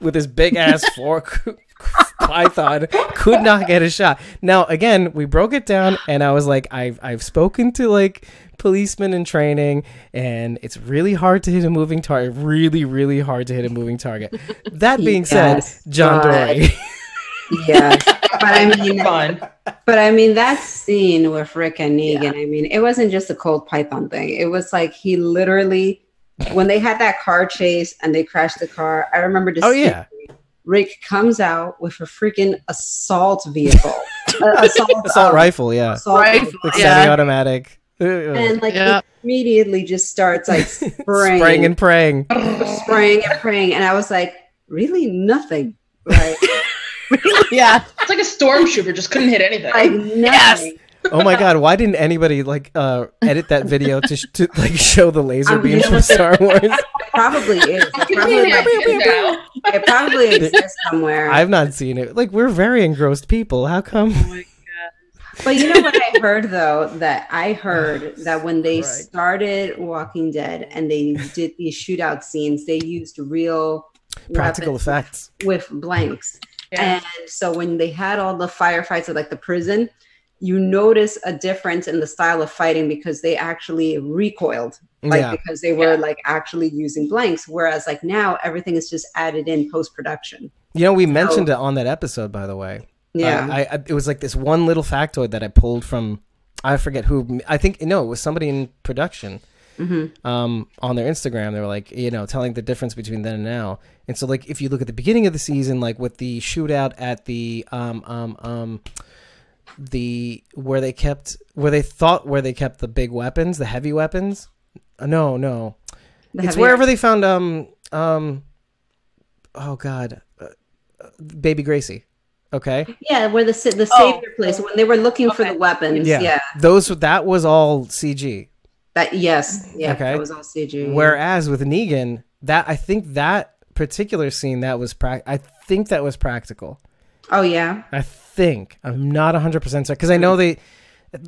with his big ass fork python could not get a shot. Now again, we broke it down, and I was like, I've spoken to like policemen in training, and it's really hard to hit a moving target. Really, really hard to hit a moving target. That being said, John Dorie. Yes, but I mean that scene with Rick and Negan. I mean, it wasn't just a cold python thing. It was like he literally, when they had that car chase and they crashed the car. I remember Rick comes out with a freaking assault vehicle, assault rifle, like semi-automatic. And like it immediately just starts like spraying and praying, and I was like, really nothing, like really? Yeah, it's like a stormtrooper just couldn't hit anything. Like nothing. Oh my god, why didn't anybody like edit that video to like show the laser beams from Star Wars? It probably is. It probably exists somewhere. I've not seen it. Like, we're very engrossed people. How come? Oh my god. But you know what I heard though? That I heard that when they started Walking Dead and they did these shootout scenes, they used real practical effects with blanks. Yeah. And so when they had all the firefights at like the prison, you notice a difference in the style of fighting because they actually recoiled, because they were like actually using blanks. Whereas like now everything is just added in post-production. You know, we mentioned it on that episode, by the way. Yeah, it was like this one little factoid that I pulled from, I forget who. I think it was somebody in production. On their Instagram, they were like, telling the difference between then and now. And so, like, if you look at the beginning of the season, like with the shootout at the where they kept the big weapons, the heavy weapons. No. It's wherever they found oh God, Baby Gracie. Okay. Yeah, where the savior place when they were looking for the weapons. Yeah. That was all CG. Okay. That was all CG. Whereas with Negan, I think that particular scene that was practical. Oh yeah. I'm not 100% certain because I know they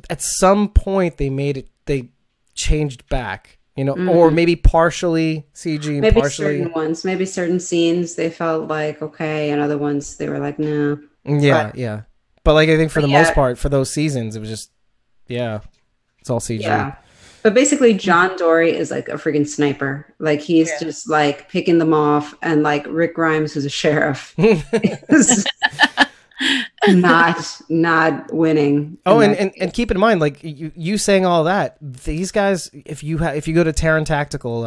at some point they changed back, or maybe partially CG, maybe partially certain ones, maybe certain scenes they felt like okay, and other ones they were like no. Yeah. But like I think for the most part for those seasons it was just it's all CG. Yeah. But basically, John Dorie is like a freaking sniper. Like he's just like picking them off, and like Rick Grimes, who's a sheriff, is not winning. Oh, and keep in mind, like you saying all that, these guys, if you go to Terran Tactical,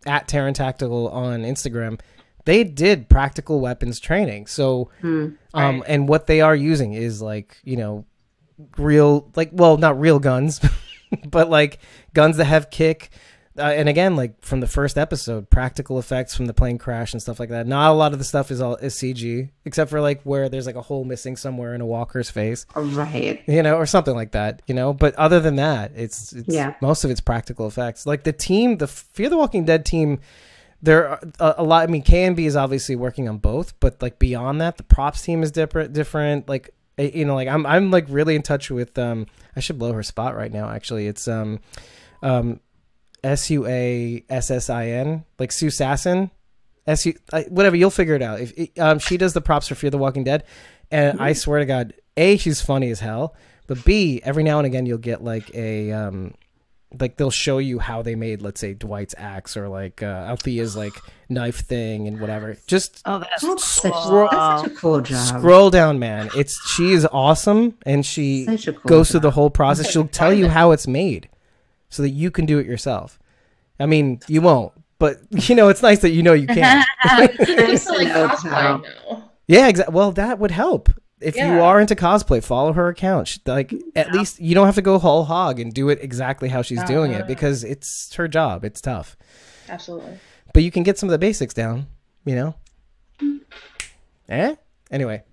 at Terran Tactical on Instagram, they did practical weapons training. So, and what they are using is like real, like not real guns. But like guns that have kick, and again, like from the first episode, practical effects from the plane crash and stuff like that. Not a lot of the stuff is CG, except for like where there's like a hole missing somewhere in a walker's face, right? Or something like that. But other than that, it's most of it's practical effects. Like the team, the Fear the Walking Dead team, there are a lot. I mean, K&B is obviously working on both, but like beyond that, the props team is different. Like. Like I'm like really in touch with I should blow her spot right now actually. It's SUASSIN, like Sue Sassin, whatever, you'll figure it out. If she does the props for Fear the Walking Dead, and I swear to God, A, she's funny as hell, but B, every now and again you'll get like a like they'll show you how they made, let's say, Dwight's axe or like Althea's like knife thing and whatever. Just that's such a cool job. Scroll down, man. She is awesome, and she goes through the whole process. She'll tell you how it's made, so that you can do it yourself. I mean, you won't, but it's nice that you can. It's like cosplay now. Yeah, exactly. Well, that would help. If you are into cosplay, follow her account. At least you don't have to go whole hog and do it exactly how she's doing it, because it's her job. It's tough. Absolutely. But you can get some of the basics down, Anyway.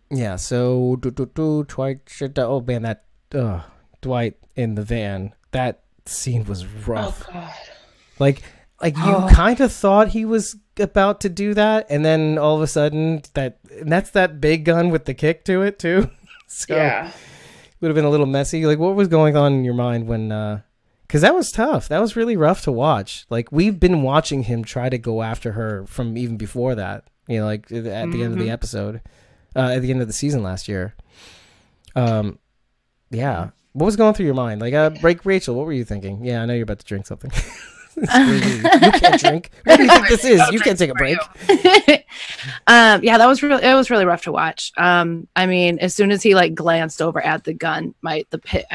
Yeah, so Dwight oh man, that Dwight in the van, that scene was rough. Oh god. Like you kind of thought he was about to do that, and then all of a sudden that's that big gun with the kick to it too. So it would have been a little messy. Like, what was going on in your mind when because that was tough. That was really rough to watch. Like, we've been watching him try to go after her from even before that, like at the end of the episode, at the end of the season last year. What was going through your mind? Like, Rachel, what were you thinking? Yeah, I know you're about to drink something. You can't drink. What do you think this is? You can't take a break. It was really rough to watch. I mean, as soon as he like glanced over at the gun, I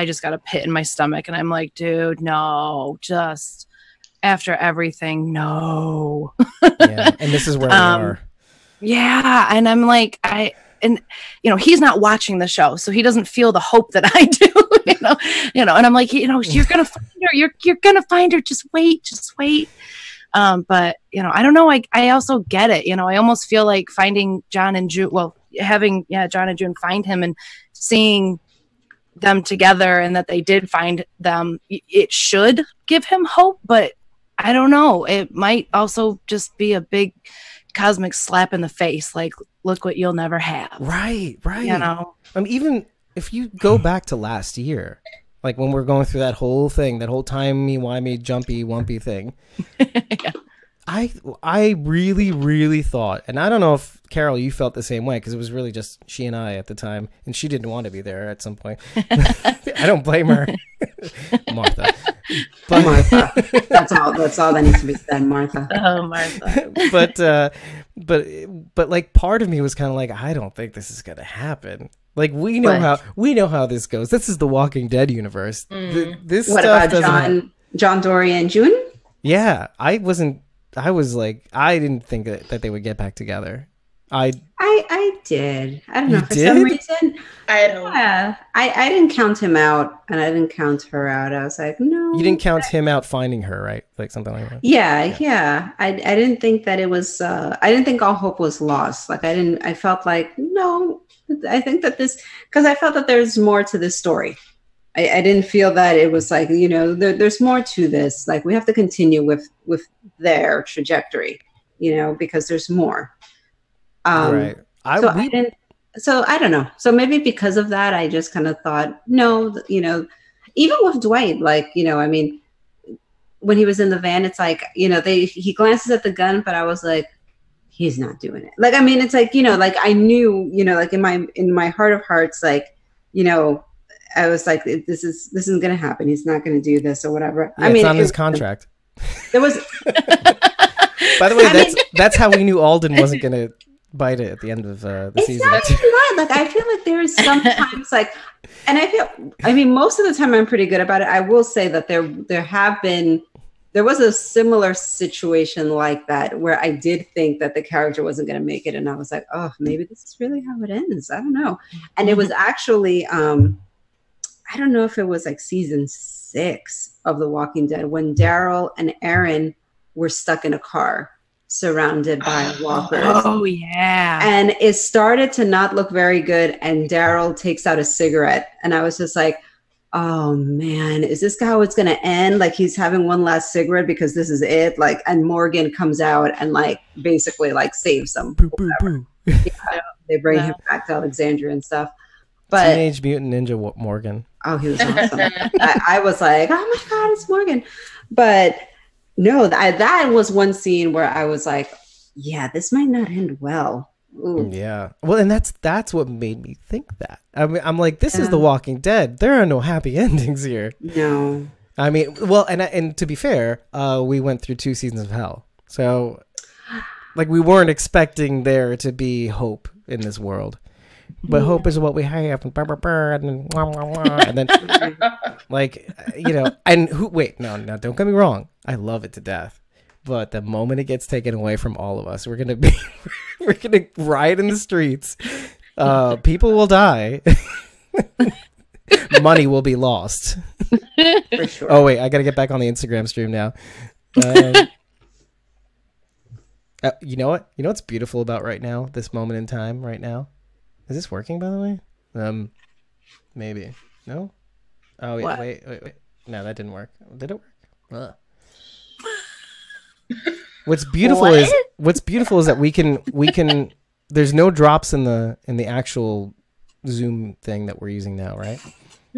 just got a pit in my stomach, and I'm like, dude, no, just after everything, no. And this is where we are. Yeah, and I'm like, he's not watching the show, so he doesn't feel the hope that I do. And I'm like, you're gonna find her. You're gonna find her. Just wait. But I don't know. I also get it. I almost feel like finding John and June. Well, having John and June find him and seeing them together, and that they did find them. It should give him hope, but I don't know. It might also just be a big cosmic slap in the face. Like, look what you'll never have. Right. Even if you go back to last year, like when we're going through that whole thing, that whole timey-wimey, jumpy, wumpy thing, I really, really thought, and I don't know if, Carol, you felt the same way, because it was really just she and I at the time, and she didn't want to be there at some point. I don't blame her. Martha. Martha. That's all that needs to be said, Martha. Oh, Martha. But like part of me was kind of like, I don't think this is going to happen. Like, we know how this goes. This is the Walking Dead universe. This what stuff about John Dorie and June? Yeah, I didn't think that they would get back together. I did. I don't know. For did? some reason, I don't. Yeah, I didn't count him out, and I didn't count her out. I was like, no. You didn't count him out finding her, right? Like something like that. Yeah. I didn't think that it was. I didn't think all hope was lost. Like I didn't. I felt like no. I think that because I felt that there's more to this story. I didn't feel that it was like, there's more to this. Like we have to continue with their trajectory, because there's more. Right. So I don't know. So maybe because of that, I just kind of thought, no, even with Dwight, like, I mean, when he was in the van, it's like, he glances at the gun, but I was like, he's not doing it. Like, I mean, it's like, like I knew, like in my heart of hearts, like, I was like, this isn't going to happen. He's not going to do this or whatever. Yeah, I mean, it's on his contract. There was. By the way, that's how we knew Alden wasn't going to bite it at the end of the season. Not even that. Like, I feel like there is sometimes like, and I mean, most of the time I'm pretty good about it. I will say that there was a similar situation like that where I did think that the character wasn't going to make it. And I was like, oh, maybe this is really how it ends. I don't know. And it was actually, I don't know if it was like season 6 of The Walking Dead when Daryl and Aaron were stuck in a car surrounded by walkers. Oh, yeah. And it started to not look very good. And Daryl takes out a cigarette. And I was just like, oh, man, is this how it's going to end? Like he's having one last cigarette because this is it. Like, and Morgan comes out and like basically like saves them. Boo, boo, boo. Yeah, they bring him back to Alexandria and stuff. But Teenage Mutant Ninja Morgan. Oh, he was awesome. I was like, oh my God, it's Morgan. But no, that was one scene where I was like, yeah, this might not end well. Ooh. Yeah. Well, and that's what made me think that. I mean, I'm like, this is The Walking Dead. There are no happy endings here. No. I mean, well, and to be fair, we went through 2 seasons of hell. So, like, we weren't expecting there to be hope in this world. But hope is what we have, and then like, and no, don't get me wrong, I love it to death, but the moment it gets taken away from all of us, we're gonna riot in the streets, people will die, money will be lost. For sure. Oh wait, I gotta get back on the Instagram stream now. You know what's beautiful about right now, this moment in time right now? Is this working, by the way? Maybe. No? Oh, yeah, wait. No, that didn't work. Did it work? What's beautiful is that we can there's no drops in the actual Zoom thing that we're using now, right?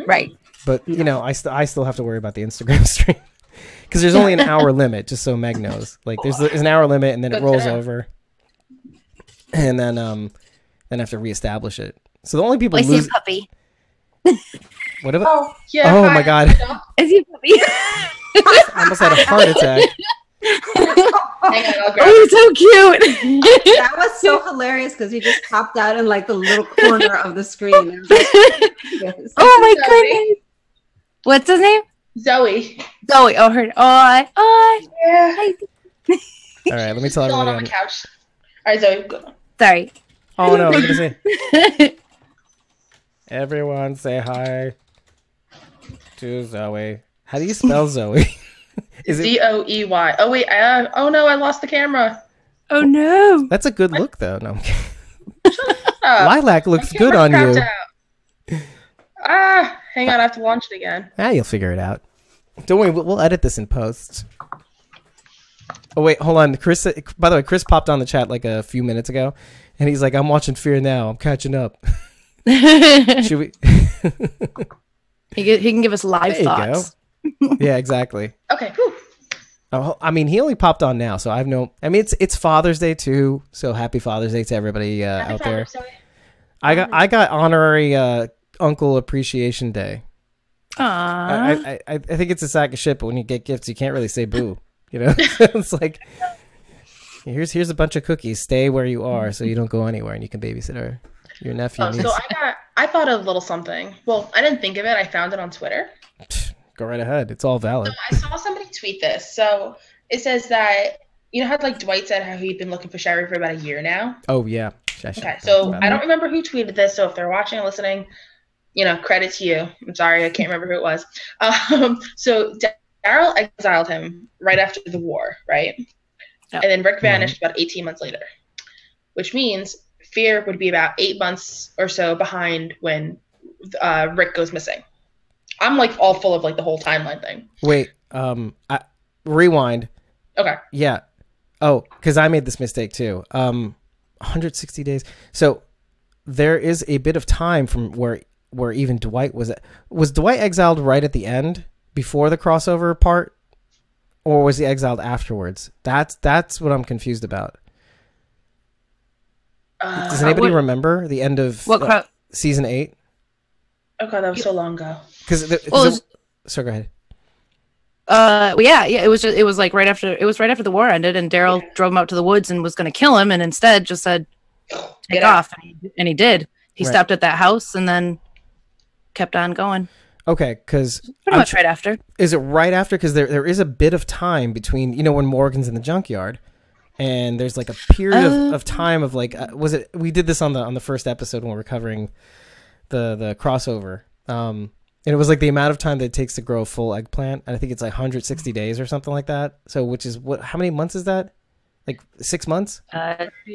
Right. But, I still have to worry about the Instagram stream because there's only an hour limit, just so Meg knows. Like there's an hour limit and then it rolls over. And then then have to reestablish it. So the only people lose. I see a puppy. What about? Oh, yeah. Oh my God! I see a puppy. I almost had a heart attack. Oh, so cute. That was so hilarious because he just popped out in like the little corner of the screen. Like, yes. Oh my goodness! What's his name? Zoe. Oh, her. Oh, yeah. All right, let me tell everybody on the couch. All right, Zoe. Go. Sorry. Oh no, I was gonna say. Everyone say hi to Zoe. How do you spell Zoe? Is it Zoey? Oh wait, oh no, I lost the camera. Oh no. That's a good look though. No. Lilac looks good on you. Hang on, I have to launch it again. You'll figure it out. Don't worry, we'll edit this in post. Oh wait, hold on. Chris, by the way, Chris popped on the chat like a few minutes ago, and he's like, "I'm watching Fear now. I'm catching up." Should we? He can give us live thoughts. Yeah, exactly. Okay. Whew. Oh, I mean, he only popped on now, so I have no. I mean, it's Father's Day too, so happy Father's Day to everybody out there. I got honorary Uncle Appreciation Day. Aww. I think it's a sack of shit, but when you get gifts, you can't really say boo. It's like here's a bunch of cookies. Stay where you are, so you don't go anywhere, and you can babysit your nephew. Oh, so I thought of a little something. Well, I didn't think of it. I found it on Twitter. Go right ahead. It's all valid. So I saw somebody tweet this. So it says that how like Dwight said how he'd been looking for Sherry for about a year now. Oh yeah. Okay, so I don't remember who tweeted this, so if they're watching and listening, credit to you. I'm sorry, I can't remember who it was. So Daryl exiled him right after the war, right? Yep. And then Rick vanished about 18 months later, which means Fear would be about 8 months or so behind when Rick goes missing. I'm like all full of like the whole timeline thing. Wait, rewind. Okay. Yeah. Oh, because I made this mistake too. 160 days. So there is a bit of time from where even Dwight was Dwight exiled right at the end before the crossover part, or was he exiled afterwards? That's what I'm confused about. Does anybody remember the end of season 8? Oh god, that was so long ago. So go ahead. It was right after the war ended, and Daryl drove him out to the woods and was going to kill him, and instead just said, "Take off," and he did. He stopped at that house and then kept on going. Okay, because pretty much right after. Is it right after? Because there is a bit of time between when Morgan's in the junkyard, and there's like a period of time of like we did this on the first episode when we were covering the crossover. And it was like the amount of time that it takes to grow a full eggplant. And I think it's like 160 days or something like that. So which is how many months is that? Like 6 months?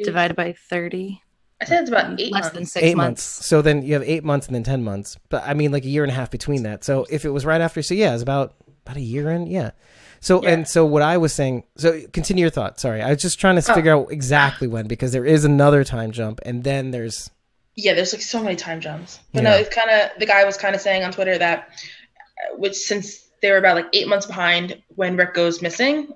Divided by 30. I said it's about less than 6 months. So then you have 8 months and then 10 months. But I mean like a year and a half between that. So if it was right after, so yeah, it's about a year in. Yeah. So, and so what I was saying, so continue your thought. Sorry. I was just trying to figure out exactly when, because there is another time jump and then there's like so many time jumps. But no, it's kind of, the guy was kind of saying on Twitter that, since they were about like 8 months behind when Rick goes missing,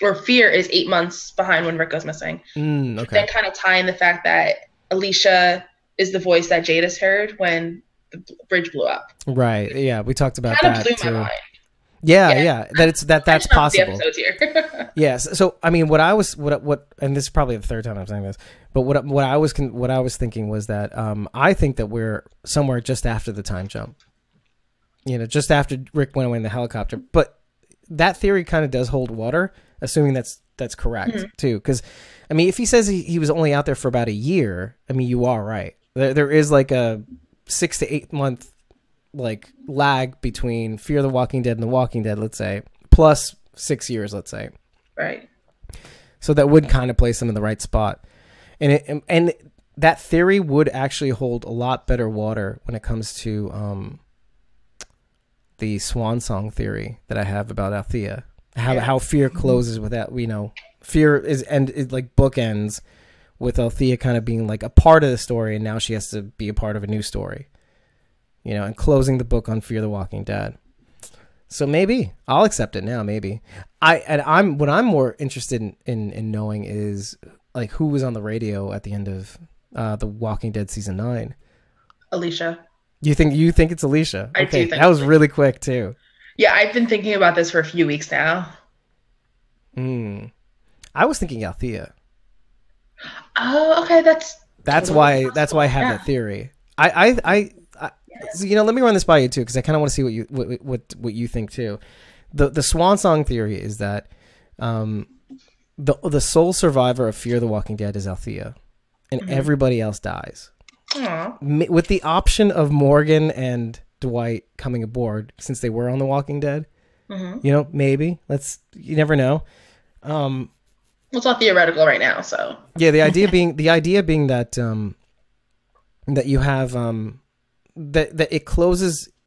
or Fear is 8 months behind when Rick goes missing. Okay. Then kind of tie in the fact that Alicia is the voice that Jadis heard when the bridge blew up. Right. Yeah, we talked about kind that of blew too. my mind. Yeah. That's possible. The episodes here. Yes. So I mean, what and this is probably the third time I'm saying this, but what I was thinking was that I think that we're somewhere just after the time jump. Just after Rick went away in the helicopter. But that theory kind of does hold water, assuming that's correct too. Because I mean, if he says he was only out there for about a year, I mean, you are right. There is like a 6 to 8 month like lag between Fear the Walking Dead and The Walking Dead, let's say, plus 6 years, let's say. Right. So that would kind of place them in the right spot. And that theory would actually hold a lot better water when it comes to the swan song theory that I have about Althea. How Fear closes with that, Fear is like bookends with Althea kind of being like a part of the story, and now she has to be a part of a new story. And closing the book on Fear the Walking Dead. So maybe I'll accept it now. Maybe what I'm more interested in knowing is like who was on the radio at the end of The Walking Dead season 9. Alicia. You think it's Alicia? I do think that was really quick too. Yeah, I've been thinking about this for a few weeks now. I was thinking Althea. Oh, okay. That's why I have that theory. So, let me run this by you too, because I kind of want to see what you think too. The swan song theory is that the sole survivor of Fear the Walking Dead is Althea, and everybody else dies. Aww. With the option of Morgan and Dwight coming aboard, since they were on The Walking Dead. Maybe you never know. It's all theoretical right now, so yeah. The idea being that that you have that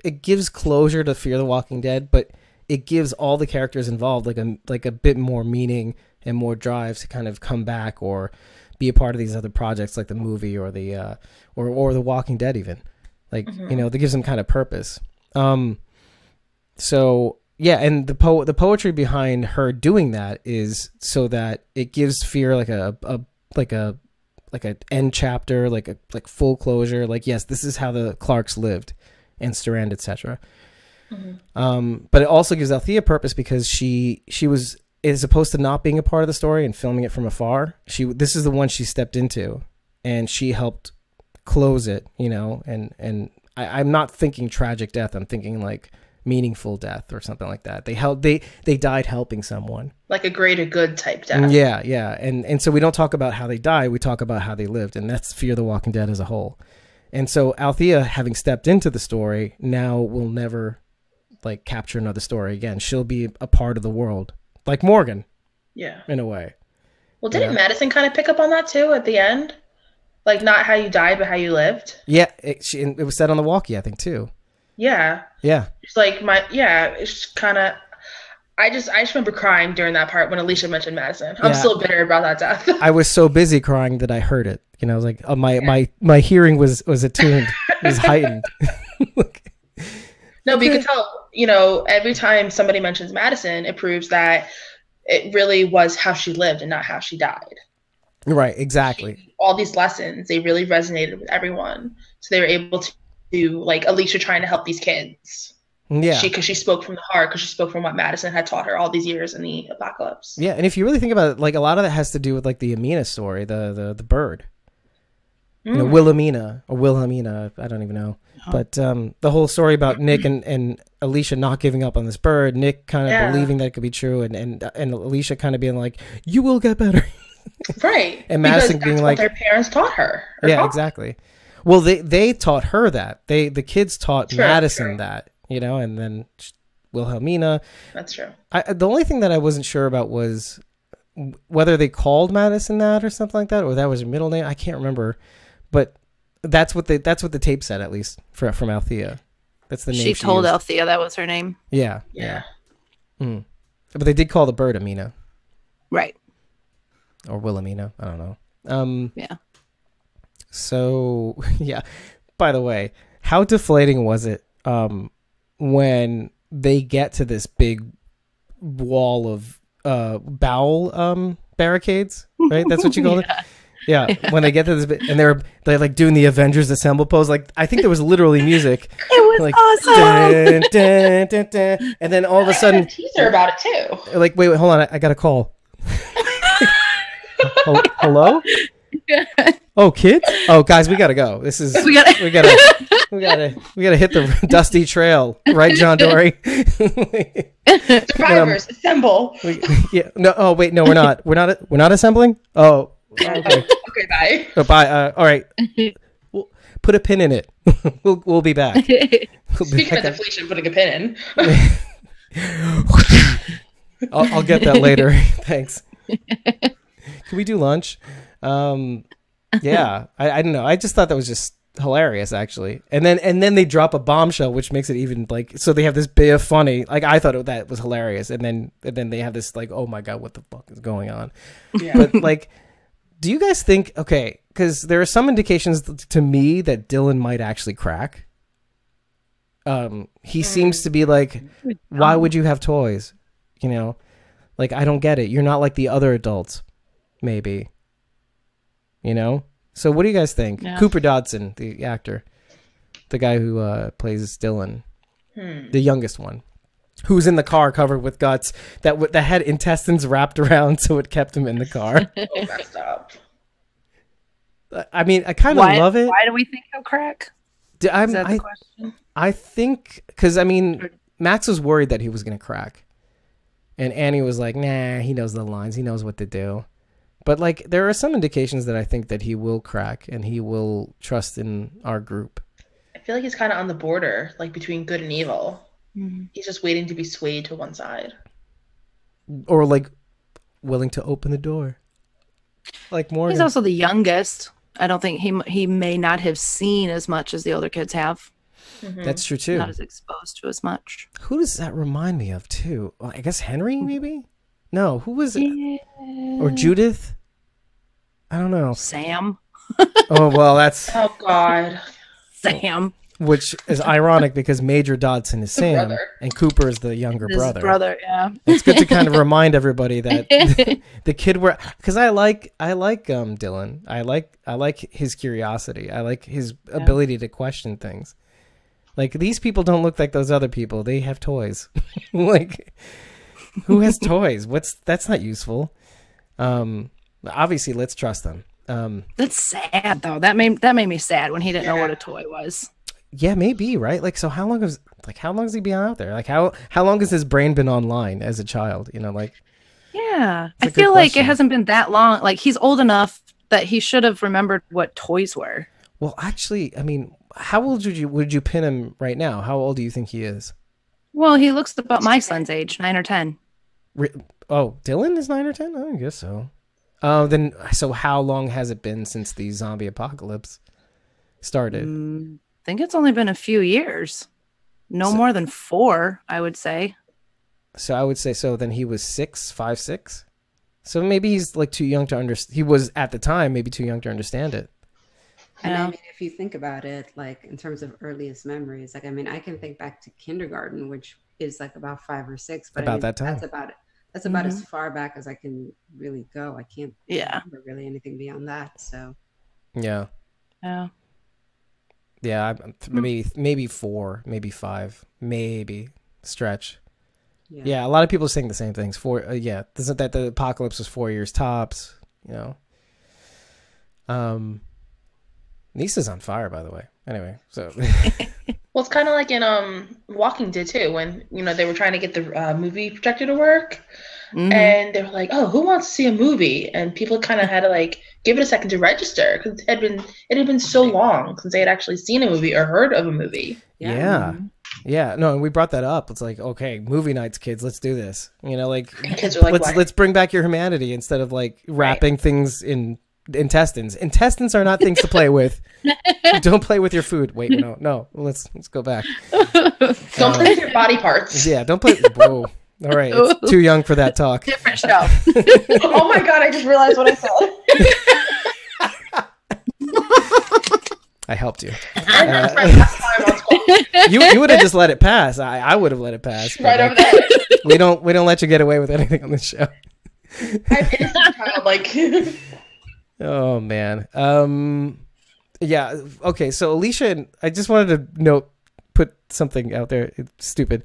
it gives closure to Fear the Walking Dead, but it gives all the characters involved like a bit more meaning and more drive to kind of come back or be a part of these other projects like the movie or the or The Walking Dead even. Like, that gives them kind of purpose. So yeah, and the poetry behind her doing that is so that it gives Fear like a end chapter, like full closure. Like, yes, this is how the Clarks lived, and Strand, etc. But it also gives Althea purpose because she was, as opposed to not being a part of the story and filming it from afar, this is the one she stepped into, and she helped close it. And I'm not thinking tragic death. I'm thinking like meaningful death or something like that. They died helping someone. Like a greater good type death. Yeah. And so we don't talk about how they died, we talk about how they lived, and that's Fear the Walking Dead as a whole. And so Althea, having stepped into the story, now will never like capture another story again. She'll be a part of the world. Like Morgan. Yeah. In a way. Well, didn't Madison kind of pick up on that too at the end? Like not how you died, but how you lived? Yeah. It was said on the walkie, I think, too. Yeah. Yeah. It's like it's kind of, I just remember crying during that part when Alicia mentioned Madison. I'm still bitter about that death. I was so busy crying that I heard it. You know, I was like, my hearing was attuned. It was heightened. No, but you can tell, you know, every time somebody mentions Madison, it proves that it really was how she lived and not how she died. Right, exactly. All these lessons, they really resonated with everyone. So they were able to do, like, Alicia trying to help these kids. Yeah. Because she spoke from the heart, because she spoke from what Madison had taught her all these years in the apocalypse. Yeah, and if you really think about it, like, a lot of that has to do with, like, the Amina story, the bird. You know, Wilhelmina, I don't even know. But the whole story about Nick and Alicia not giving up on this bird, Nick kind of believing that it could be true, and Alicia kind of being like, you will get better. Right. And Madison being like, their parents taught her. Yeah, exactly. Well, they taught her that. The kids taught Madison that, you know, and then Wilhelmina. That's true. The only thing that I wasn't sure about was whether they called Madison that or something like that, or that was her middle name. I can't remember. But that's what the tape said, at least from Althea. That's the name she told used. Althea that was her name. Yeah. But they did call the bird Amina. Right. Or Wilhelmina. I don't know. Yeah. So, yeah. By the way, how deflating was it when they get to this big wall of bowel barricades? Right? That's what you call it? Yeah, when they get to this bit, and they're like doing the Avengers Assemble pose, like I think there was literally music. It was like, awesome. Dun, dun, dun, dun, and then all of a sudden, a teaser about it too. Like, wait, hold on, I got a call. Hello? Oh, kids? Oh, guys, we gotta go. We gotta hit the dusty trail, right, John Dorie? Survivors, assemble. No, we're not. We're not assembling. Oh. Okay, bye. Bye. All right. We'll put a pin in it. We'll be back. Speaking of deflation, putting a pin in. I'll get that later. Thanks. Can we do lunch? Yeah. I don't know. I just thought that was just hilarious, actually. And then they drop a bombshell, which makes it even like, so they have this bit of funny. Like I thought that was hilarious, and then they have this like, oh my god, what the fuck is going on? Yeah. But like. Do you guys think, okay, because there are some indications to me that Dylan might actually crack. He seems to be like, why would you have toys? You know, like, I don't get it. You're not like the other adults, maybe. You know? So what do you guys think? Yeah. Cooper Dodson, the actor, the guy who plays Dylan, the youngest one, who's in the car covered with guts that had intestines wrapped around so it kept him in the car. Oh, messed up. I mean, I kind of love it. Why do we think he'll crack? Is that the question? I think because, I mean, Max was worried that he was going to crack. And Annie was like, nah, he knows the lines. He knows what to do. But, like, there are some indications that I think that he will crack and he will trust in our group. I feel like he's kind of on the border, like, between good and evil. Mm-hmm. He's just waiting to be swayed to one side. Or, like, willing to open the door. Like Morgan. He's also the youngest. I don't think he may not have seen as much as the older kids have. Mm-hmm. That's true, too. Not as exposed to as much. Who does that remind me of, too? Well, I guess Henry, maybe? No, who was it? Yeah. Or Judith? I don't know. Sam. Oh, well, that's... Oh, God. Sam. Which is ironic because Major Dodson is Sam and Cooper is the younger brother. His brother, yeah. It's good to kind of remind everybody that the kid because I like Dylan. I like his curiosity. I like his ability to question things. Like, these people don't look like those other people. They have toys. Like, who has toys? That's not useful. Obviously, let's trust them. That's sad though. That made me sad when he didn't know what a toy was. Yeah, maybe, right? Like, so how long has he been out there? Like, how long has his brain been online as a child? You know, like. Yeah, I feel like it hasn't been that long. Like, he's old enough that he should have remembered what toys were. Well, actually, I mean, how old would you pin him right now? How old do you think he is? Well, he looks about my son's age, 9 or 10. Oh, Dylan is 9 or 10? I guess so. So how long has it been since the zombie apocalypse started? I think it's only been a few years. More than 4, I would say. So I would say, then he was 5, 6. So maybe he's like too young to understand. He was at the time maybe too young to understand it. And I mean, if you think about it, like in terms of earliest memories, like, I mean, I can think back to kindergarten, which is like about 5 or 6, but about that time. That's about as far back as I can really go. I can't remember really anything beyond that. So. Yeah. Yeah. Yeah. Maybe 4, maybe 5, maybe stretch. Yeah. A lot of people are saying the same things. Isn't that the apocalypse was 4 years tops? You know. Nisa's on fire, by the way. Anyway, so. Well, it's kind of like in Walking Dead too, when they were trying to get the movie projector to work, and they were like, "Oh, who wants to see a movie?" And people kind of had to like give it a second to register because it had been so long since they had actually seen a movie or heard of a movie. Yeah. No, and we brought that up. It's like, okay, movie nights, kids, let's do this. Like, kids are like, let's bring back your humanity instead of like wrapping things in intestines. Intestines are not things to play with. Don't play with your food. Wait, no. Let's go back. Don't play with your body parts. Yeah, don't play. Whoa. All right, it's too young for that talk. Different show. Oh my god, I just realized what I said. I helped you. You would have just let it pass. I would have let it pass. Right over there. We don't let you get away with anything on this show. I'm innocent child, like. Oh man. Yeah. Okay. So Alicia, I just wanted to put something out there. It's stupid,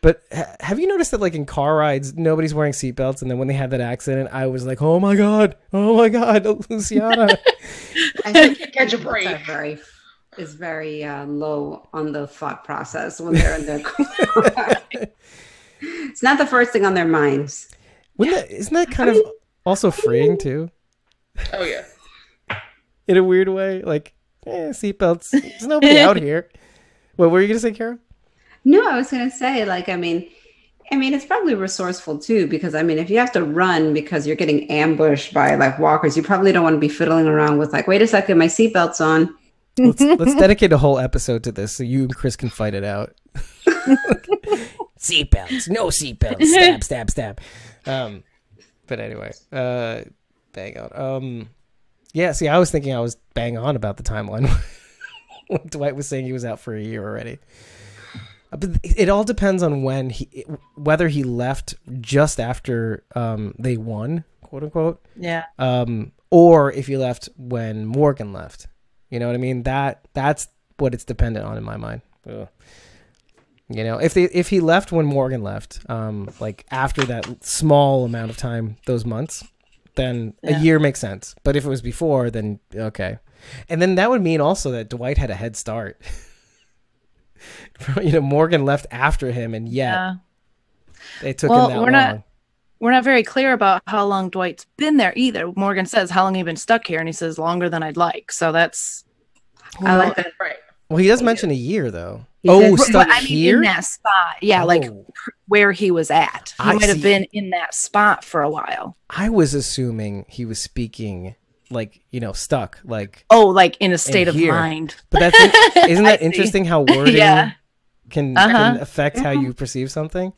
but have you noticed that like in car rides, nobody's wearing seatbelts, and then when they had that accident, I was like, oh my god, Luciana. I think catch a break. Is very low on the thought process when they're in their car. It's not the first thing on their minds. Isn't that kind of also freeing too? Oh yeah. In a weird way, like seatbelts. There's nobody out here. What were you gonna say, Kara? No, I was gonna say, like, I mean, it's probably resourceful too, because I mean, if you have to run because you're getting ambushed by like walkers, you probably don't want to be fiddling around with like, wait a second, my seatbelt's on. Let's dedicate a whole episode to this so you and Chris can fight it out. Seatbelts, no seatbelts, stab. But anyway, bang on. Yeah, see, I was thinking I was bang on about the timeline when Dwight was saying he was out for a year already. But it all depends on whether he left just after they won, quote unquote. Yeah. Or if he left when Morgan left. You know what I mean? That's what it's dependent on in my mind. Ugh. You know, if he left when Morgan left, like after that small amount of time, those months, then a year makes sense. But if it was before, then okay. And then that would mean also that Dwight had a head start. Morgan left after him, and yet it took him that long. We're not very clear about how long Dwight's been there either. Morgan says, how long have you been stuck here? And he says, longer than I'd like. So that's... I like that. Right. Well, he does mention a year, though. Stuck here? In that spot. Yeah, like where he was at. He might have been in that spot for a while. I was assuming he was speaking... like, stuck, like... Oh, like in a state of mind. But isn't that interesting how wording can affect how you perceive something?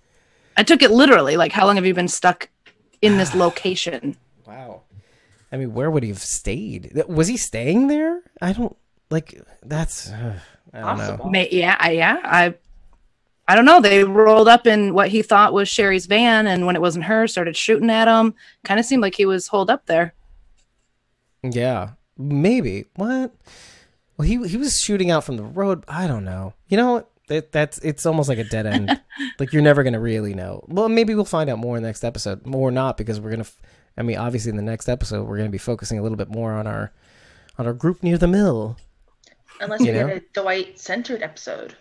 I took it literally, like, how long have you been stuck in this location? Wow. I mean, where would he have stayed? Was he staying there? I don't, like, that's... I don't know. I don't know. They rolled up in what he thought was Sherry's van, and when it wasn't her, started shooting at him. Kind of seemed like he was holed up there. Yeah, maybe. What? Well, he was shooting out from the road. I don't know. You know what? It's almost like a dead end. Like, you're never gonna really know. Well, maybe we'll find out more in the next episode, or not, because we're gonna. I mean, obviously, in the next episode, we're gonna be focusing a little bit more on our group near the mill. Unless we get a Dwight-centered episode.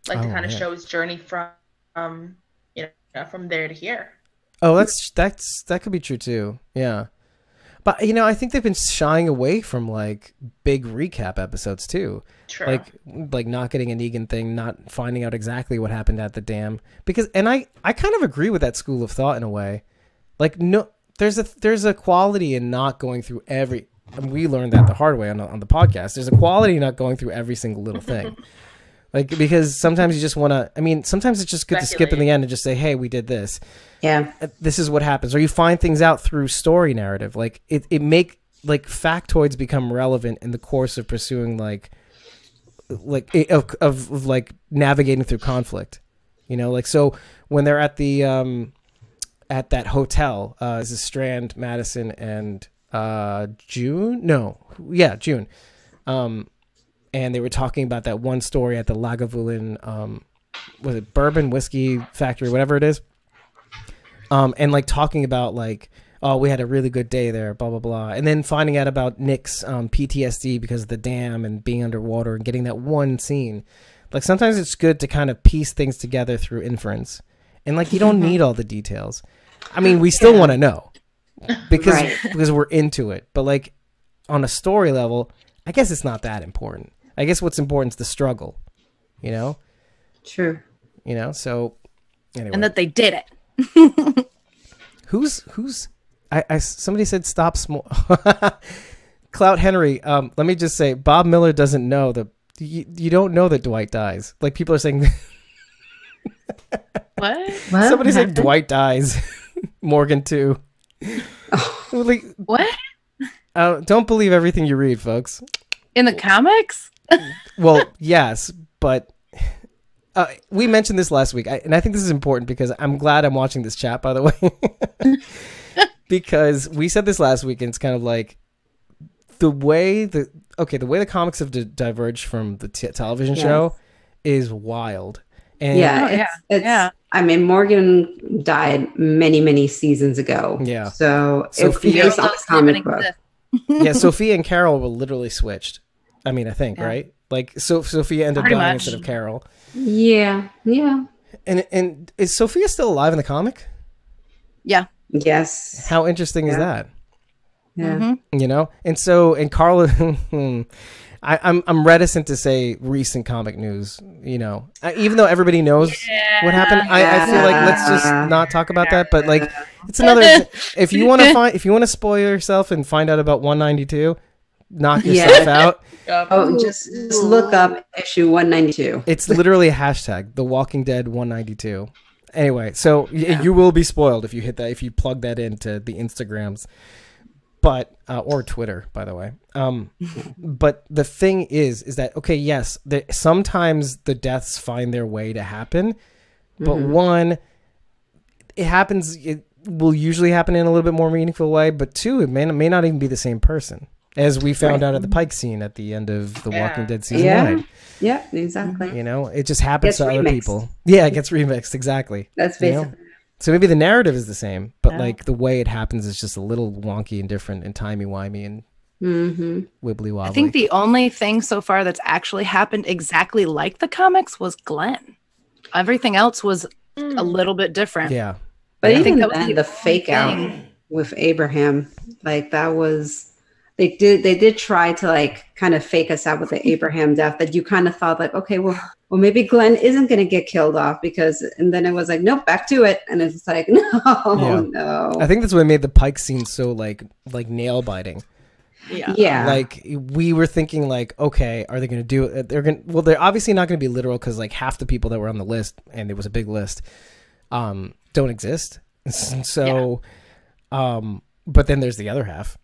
Like to kind of show his journey from from there to here. Oh, that could be true too. Yeah. But I think they've been shying away from like big recap episodes too. True. Like not getting a Negan thing, not finding out exactly what happened at the dam. And I kind of agree with that school of thought in a way. Like no, there's a quality in not going through every. And we learned that the hard way on the podcast. There's a quality in not going through every single little thing. Like because sometimes you just want to. I mean, sometimes it's just good to skip in the end and just say, "Hey, we did this." Yeah, this is what happens. Or you find things out through story narrative. Like it make like factoids become relevant in the course of pursuing like navigating through conflict. Like so when they're at the at that hotel, is it Strand, Madison, and June? No, yeah, June. And they were talking about that one story at the Lagavulin, was it bourbon whiskey factory, whatever it is. And like talking about like, oh, we had a really good day there, blah, blah, blah. And then finding out about Nick's PTSD because of the dam and being underwater and getting that one scene. Like sometimes it's good to kind of piece things together through inference. And like, you don't need all the details. I mean, we still want to know because we're into it. But like on a story level, I guess it's not that important. I guess what's important is the struggle, True. So anyway. And that they did it. Who's somebody said stop small. Clout Henry, let me just say Bob Miller doesn't know that you don't know that Dwight dies. Like people are saying What? Somebody said Dwight dies. Morgan too. Like, what? Don't believe everything you read, folks. In the comics? Well, yes, but we mentioned this last week, and I think this is important because I'm glad I'm watching this chat, by the way. Because we said this last week, and it's kind of like the way the comics have diverged from the television show is wild. And it's I mean, Morgan died many, many seasons ago. Yeah. So it's based on the comic book. Yeah, Sophia and Carol were literally switched. I mean, I think, right? Like, so Sophia ended up dying instead of Carol. Yeah, yeah. And is Sophia still alive in the comic? Yeah. Yes. How interesting is that? Yeah. And Carla, I'm reticent to say recent comic news, even though everybody knows what happened. I feel like let's just not talk about that. But like, it's another, if you want to spoil yourself and find out about 192, knock yourself out. Oh, just look up issue 192. It's literally a hashtag, The Walking Dead 192. Anyway, so you will be spoiled if you hit that, if you plug that into the Instagrams. But or Twitter, by the way. But the thing is that okay, yes, sometimes the deaths find their way to happen, but one, it happens. It will usually happen in a little bit more meaningful way. But two, it may not even be the same person, as we found out at the Pikes scene at the end of The Walking Dead season 9. Yeah, exactly. It just happens to other people. It gets remixed exactly. That's basically. So maybe the narrative is the same, but like the way it happens is just a little wonky and different and timey-wimey and wibbly wobbly. I think the only thing so far that's actually happened exactly like the comics was Glenn. Everything else was a little bit different. Yeah. But I think then the fake out with Abraham, like that was, they did try to like kind of fake us out with the Abraham death that you kind of thought like, okay, well, maybe Glenn isn't going to get killed off and then it was like, nope, back to it. And it's like, no. I think that's what made the Pikes scene so like nail biting. Yeah. Like we were thinking like, okay, are they going to do it? They're obviously not going to be literal because like half the people that were on the list, and it was a big list, don't exist. So, but then there's the other half.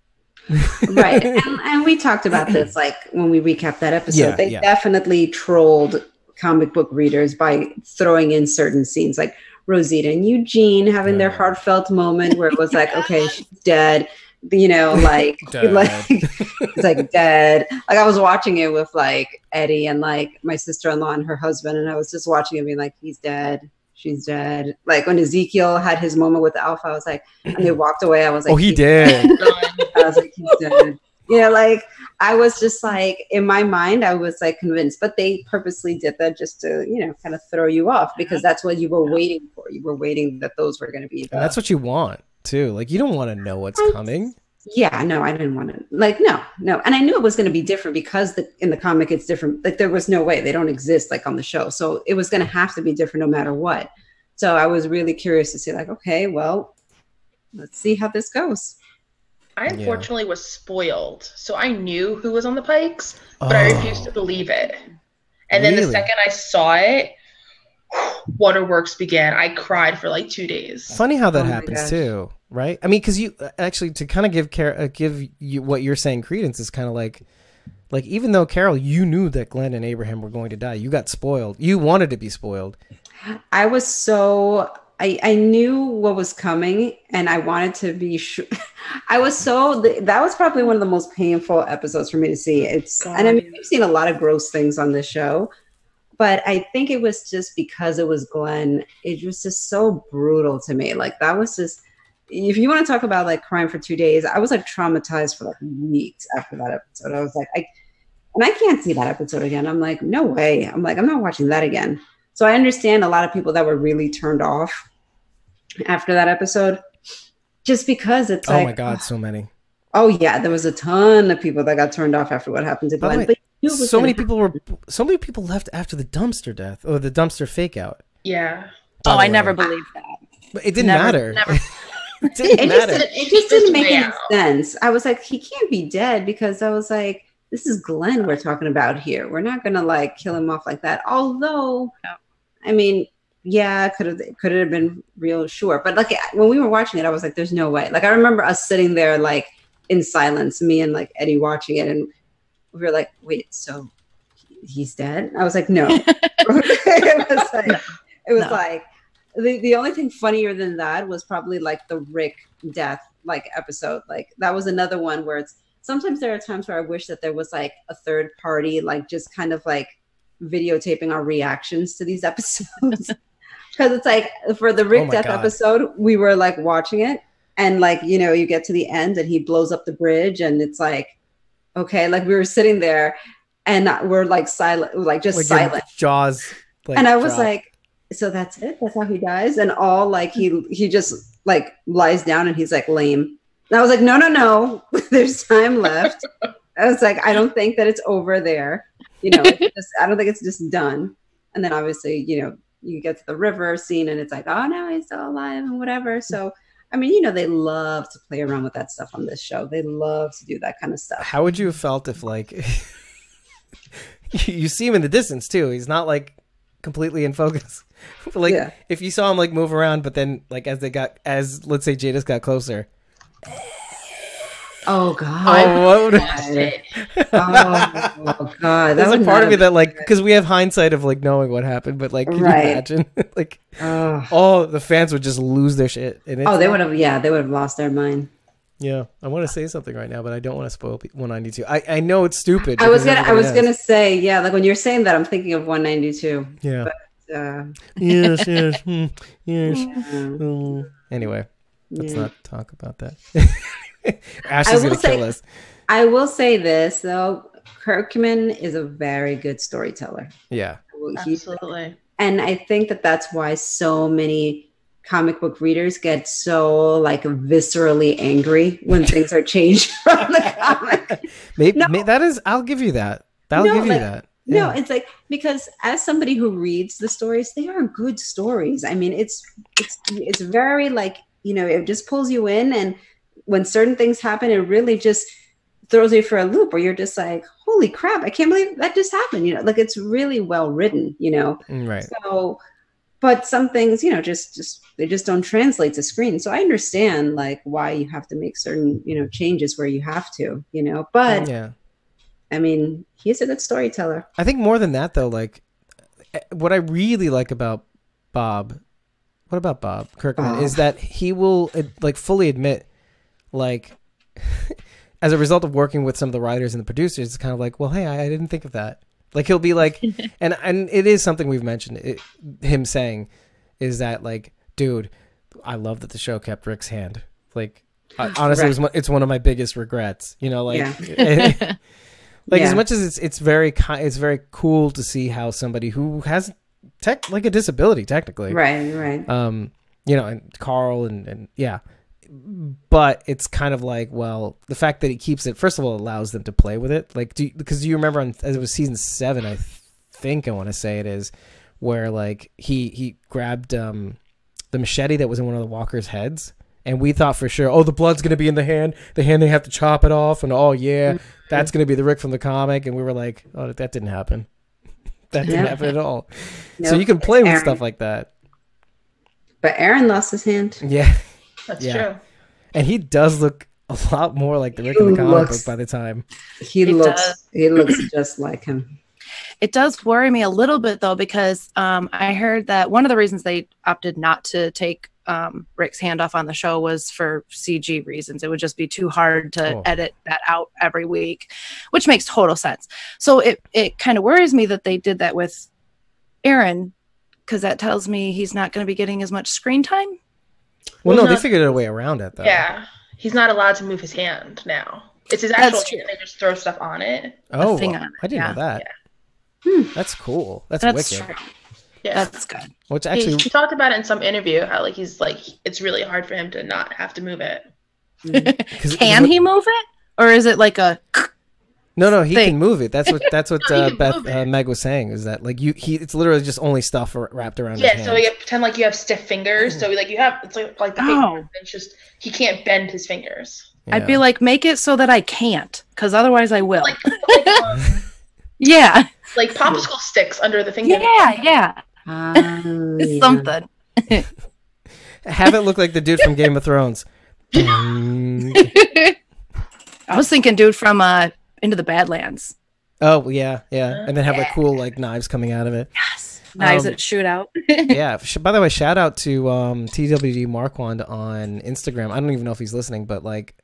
Right. And we talked about this like when we recapped that episode. They definitely trolled comic book readers by throwing in certain scenes like Rosita and Eugene having their heartfelt moment where it was like, okay, she's dead, like it's like dead. Like I was watching it with like Eddie and like my sister-in-law and her husband, and I was just watching it being like, he's dead, she's dead. Like when Ezekiel had his moment with Alpha, I was like, and they walked away, I was like, oh, he did. I was like, he's dead. Like I was just like, in my mind, I was like convinced, but they purposely did that just to, kind of throw you off because that's what you were waiting for. You were waiting that those were going to be. And that's what you want too. Like, you don't want to know what's coming. Yeah, no, I didn't want to. Like, no. And I knew it was going to be different because in the comic, it's different. Like, there was no way. They don't exist like on the show. So it was going to have to be different no matter what. So I was really curious to see like, okay, well, let's see how this goes. I unfortunately was spoiled. So I knew who was on the Pikes, but I refused to believe it. And then the second I saw it, waterworks began. I cried for like 2 days. Funny how that happens too, right? I mean, because you actually, to kind of give you what you're saying credence is kind of like even though Carol, you knew that Glenn and Abraham were going to die, you got spoiled. You wanted to be spoiled. I was so I knew what was coming, and I wanted to be sure. I was that was probably one of the most painful episodes for me to see. And I mean, we've seen a lot of gross things on this show. But I think it was just because it was Glenn, it was just so brutal to me. Like, that was just, if you want to talk about like crying for 2 days, I was like traumatized for like weeks after that episode. I was like, and I can't see that episode again. I'm like, no way. I'm like, I'm not watching that again. So I understand a lot of people that were really turned off after that episode, just because it's like, oh my God, so many. Oh yeah, there was a ton of people that got turned off after what happened to Glenn. But so many people left after the dumpster death or the dumpster fake out. Yeah. Oh, I never believed that. But it didn't matter. Never. It didn't matter. It just didn't make any sense. I was like, he can't be dead, because I was like, this is Glenn we're talking about here. We're not gonna like kill him off like that. Although, I mean, yeah, could it have been real? Sure. But like when we were watching it, I was like, there's no way. Like, I remember us sitting there like in silence, me and like Eddie watching it, and we were like, wait, so he's dead? I was like, no. It was like the only thing funnier than that was probably like the Rick death like episode. Like, that was another one where it's sometimes there are times where I wish that there was like a third party, like just kind of like videotaping our reactions to these episodes. Because it's like for the Rick death episode, we were like watching it, and like, you get to the end and he blows up the bridge, and it's like, okay, like we were sitting there and we're like silent, like just like silent. Jaws. Like, and I was like, so that's it? That's how he dies? And all like he just like lies down and he's like lame. And I was like, no, there's time left. I was like, I don't think that it's over there. I don't think it's just done. And then obviously, you get to the river scene and it's like, oh no, he's still alive and whatever. So, I mean, they love to play around with that stuff on this show. They love to do that kind of stuff. How would you have felt if like you see him in the distance too? He's not like completely in focus. Like if you saw him like move around, but then like as let's say Jadis got closer. Oh God! Oh God! There's a part of me that like, because we have hindsight of like knowing what happened, but like, can you imagine? Like, the fans would just lose their shit. And they would have. Yeah, they would have lost their mind. Yeah, I want to say something right now, but I don't want to spoil 192. I know it's stupid. I was gonna say, yeah, like when you're saying that, I'm thinking of 192. Yeah. But, yes. Anyway, let's not talk about that. Ash is going to kill us. I will say this, though. Kirkman is a very good storyteller. Yeah. Absolutely. And I think that that's why so many comic book readers get so like viscerally angry when things are changed from the comic. Maybe that is, I'll give you that. I'll give you that. Yeah. No, it's like, because as somebody who reads the stories, they are good stories. I mean, it's very like, it just pulls you in, and when certain things happen, it really just throws you for a loop where you're just like, holy crap, I can't believe that just happened. Like it's really well written, Right. So, but some things, just they just don't translate to screen. So I understand like why you have to make certain, changes where you have to, but yeah, I mean, he's a good storyteller. I think more than that though, like what I really like about Bob Kirkman is that he will like fully admit, like, as a result of working with some of the writers and the producers, it's kind of like, well, hey, I didn't think of that. Like he'll be like, and it is something we've mentioned. Him saying is that like, dude, I love that the show kept Rick's hand. Like Honestly, Right. it's one of my biggest regrets. You know, like, Yeah. like Yeah. as much as it's very cool to see how somebody who has like a disability technically, Right. you know, and Carl and yeah, but it's kind of like, well, the fact that he keeps it, first of all, allows them to play with it. Like, because do you remember as it was season 7, I think I want to say it is, where like he grabbed the machete that was in one of the walkers' heads. And we thought for sure, oh, the blood's going to be in the hand they have to chop it off. And oh, yeah, that's going to be the Rick from the comic. And we were like, oh, that didn't happen. That didn't happen at all. Nope. So you can play with Aaron. stuff like that. But Aaron lost his hand. Yeah. That's Yeah. true. And he does look a lot more like the Rick in the comic book by the time. He looks just like him. It does worry me a little bit, though, because I heard that one of the reasons they opted not to take Rick's hand off on the show was for CG reasons. It would just be too hard to edit that out every week, which makes total sense. So it kind of worries me that they did that with Aaron, because that tells me he's not going to be getting as much screen time. Well, no, they figured a way around it, though. Yeah. He's not allowed to move his hand now. It's his actual That's true. hand. They just throw stuff on it. Oh, thing on it, I didn't know that. That's cool. That's wicked. true. Yeah. That's good. Which actually, he talked about it in some interview, how like he's like, it's really hard for him to not have to move it. Can he move it? Or is it like a... No, he thing? can move it. That's what No, he can move Meg was saying, is that like it's literally just only stuff wrapped around his Yeah, hand. so you pretend like you have stiff fingers. So like you have, it's like the finger. It's just, he can't bend his fingers. Yeah. I'd be like, make it so that I can't, because otherwise I will. Like yeah. like popsicle sticks under the finger. Yeah. Something. Have it look like the dude from Game of Thrones. I was thinking dude from Into the Badlands. Oh, yeah. And then have like cool like knives coming out of it. Yes. Knives that shoot out. Yeah. By the way, shout out to TWD Marquand on Instagram. I don't even know if he's listening, but like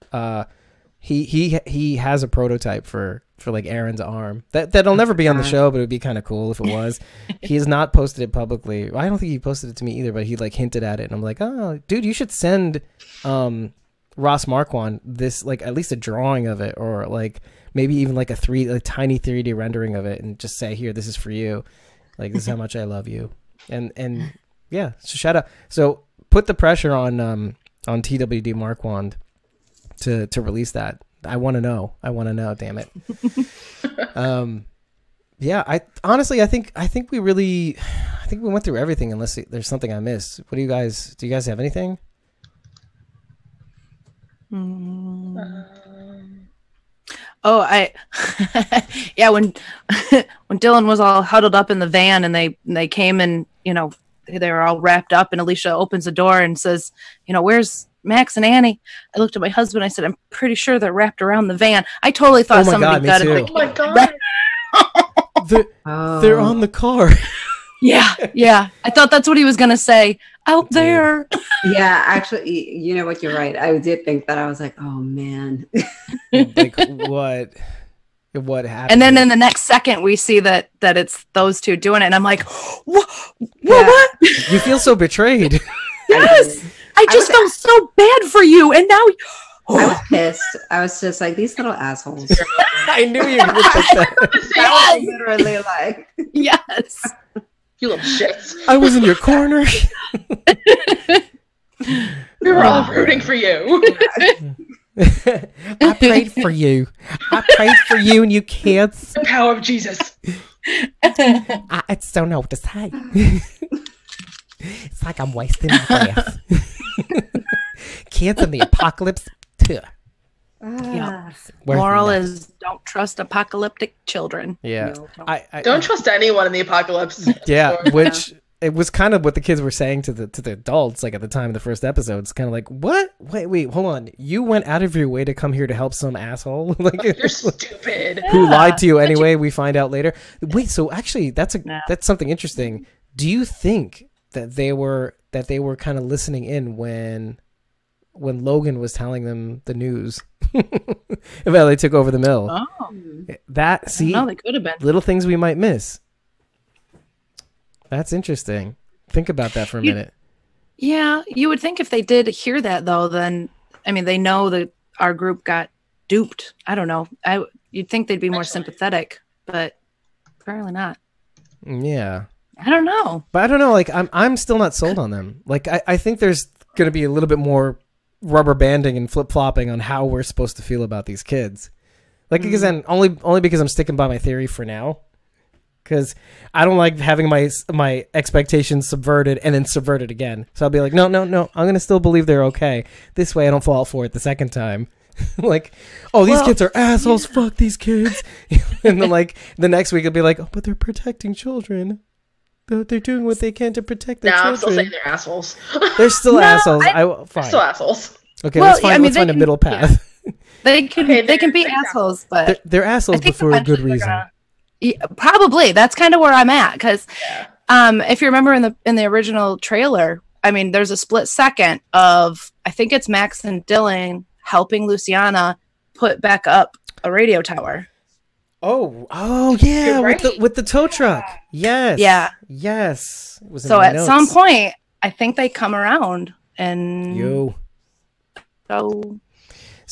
he has a prototype for like Aaron's arm that'll never be on the show, but it would be kind of cool if it was. He has not posted it publicly. I don't think he posted it to me either, but he like hinted at it, and I'm like, oh, dude, you should send Ross Marquand this, like at least a drawing of it, or like maybe even like a tiny 3D rendering of it, and just say, here, this is for you. Like, this is how much I love you. And yeah, so shout out. So put the pressure on TWD Marquand to release that. I want to know. Damn it. Yeah. I think we went through everything, unless there's something I missed. Do you guys have anything? Yeah, when Dylan was all huddled up in the van and they came and, you know, they were all wrapped up, and Alicia opens the door and says, you know, where's Max and Annie? I looked at my husband. I said, I'm pretty sure they're wrapped around the van. I totally thought somebody got it. Oh my God. They're on the car. Yeah. I thought that's what he was going to say. Out there. Yeah, actually, you know what? You're right. I did think that. I was like, oh, man. Like, what happened? And then in the next second, we see that it's those two doing it. And I'm like, what? You feel so betrayed. Yes. I just felt so bad for you. And now... I was pissed. I was just like, these little assholes. I knew you were going to think that. I was literally like... Yes. You little shits. I was in your corner. We were all rooting for you. I prayed for you. And you can't. The power of Jesus. I just don't know what to say. It's like I'm wasting my breath. Kids in the apocalypse too. Yeah. Moral is don't trust apocalyptic children. Yeah. No, I don't trust anyone in the apocalypse. Yeah, which it was kind of what the kids were saying to the adults, like at the time of the first episode. It's kind of like, what? Wait, hold on. You went out of your way to come here to help some asshole? Like, you're stupid. Who lied to you anyway? We find out later. Wait, so actually, that's something interesting. Do you think that they were kind of listening in when Logan was telling them the news about they took over the mill? Oh, no, they could have been little things we might miss. That's interesting. Think about that for a minute. Yeah, you would think if they did hear that, though, then I mean, they know that our group got duped. I don't know. You'd think they'd be more sympathetic, but apparently not. Yeah. I don't know. But I don't know. Like, I'm still not sold on them. Like, I think there's going to be a little bit more rubber banding and flip flopping on how we're supposed to feel about these kids. Like, because then only because I'm sticking by my theory for now. Because I don't like having my expectations subverted and then subverted again. So I'll be like, no, I'm going to still believe they're okay. This way I don't fall for it the second time. Like, oh, these kids are assholes. Yeah. Fuck these kids. And then, like, the next week I'll be like, oh, but they're protecting children. They're doing what they can to protect their children. I'm still saying they're assholes. They're still assholes. They're still assholes. Okay, let's find a middle path. Yeah. They can be assholes, but they're assholes, but for a good reason. Probably. That's kind of where I'm at, because if you remember in the original trailer, I mean, there's a split second of, I think it's Max and Dylan helping Luciana put back up a radio tower. Oh yeah, right. with the tow truck. Yes. Yeah. Yes. So at some point, I think they come around and So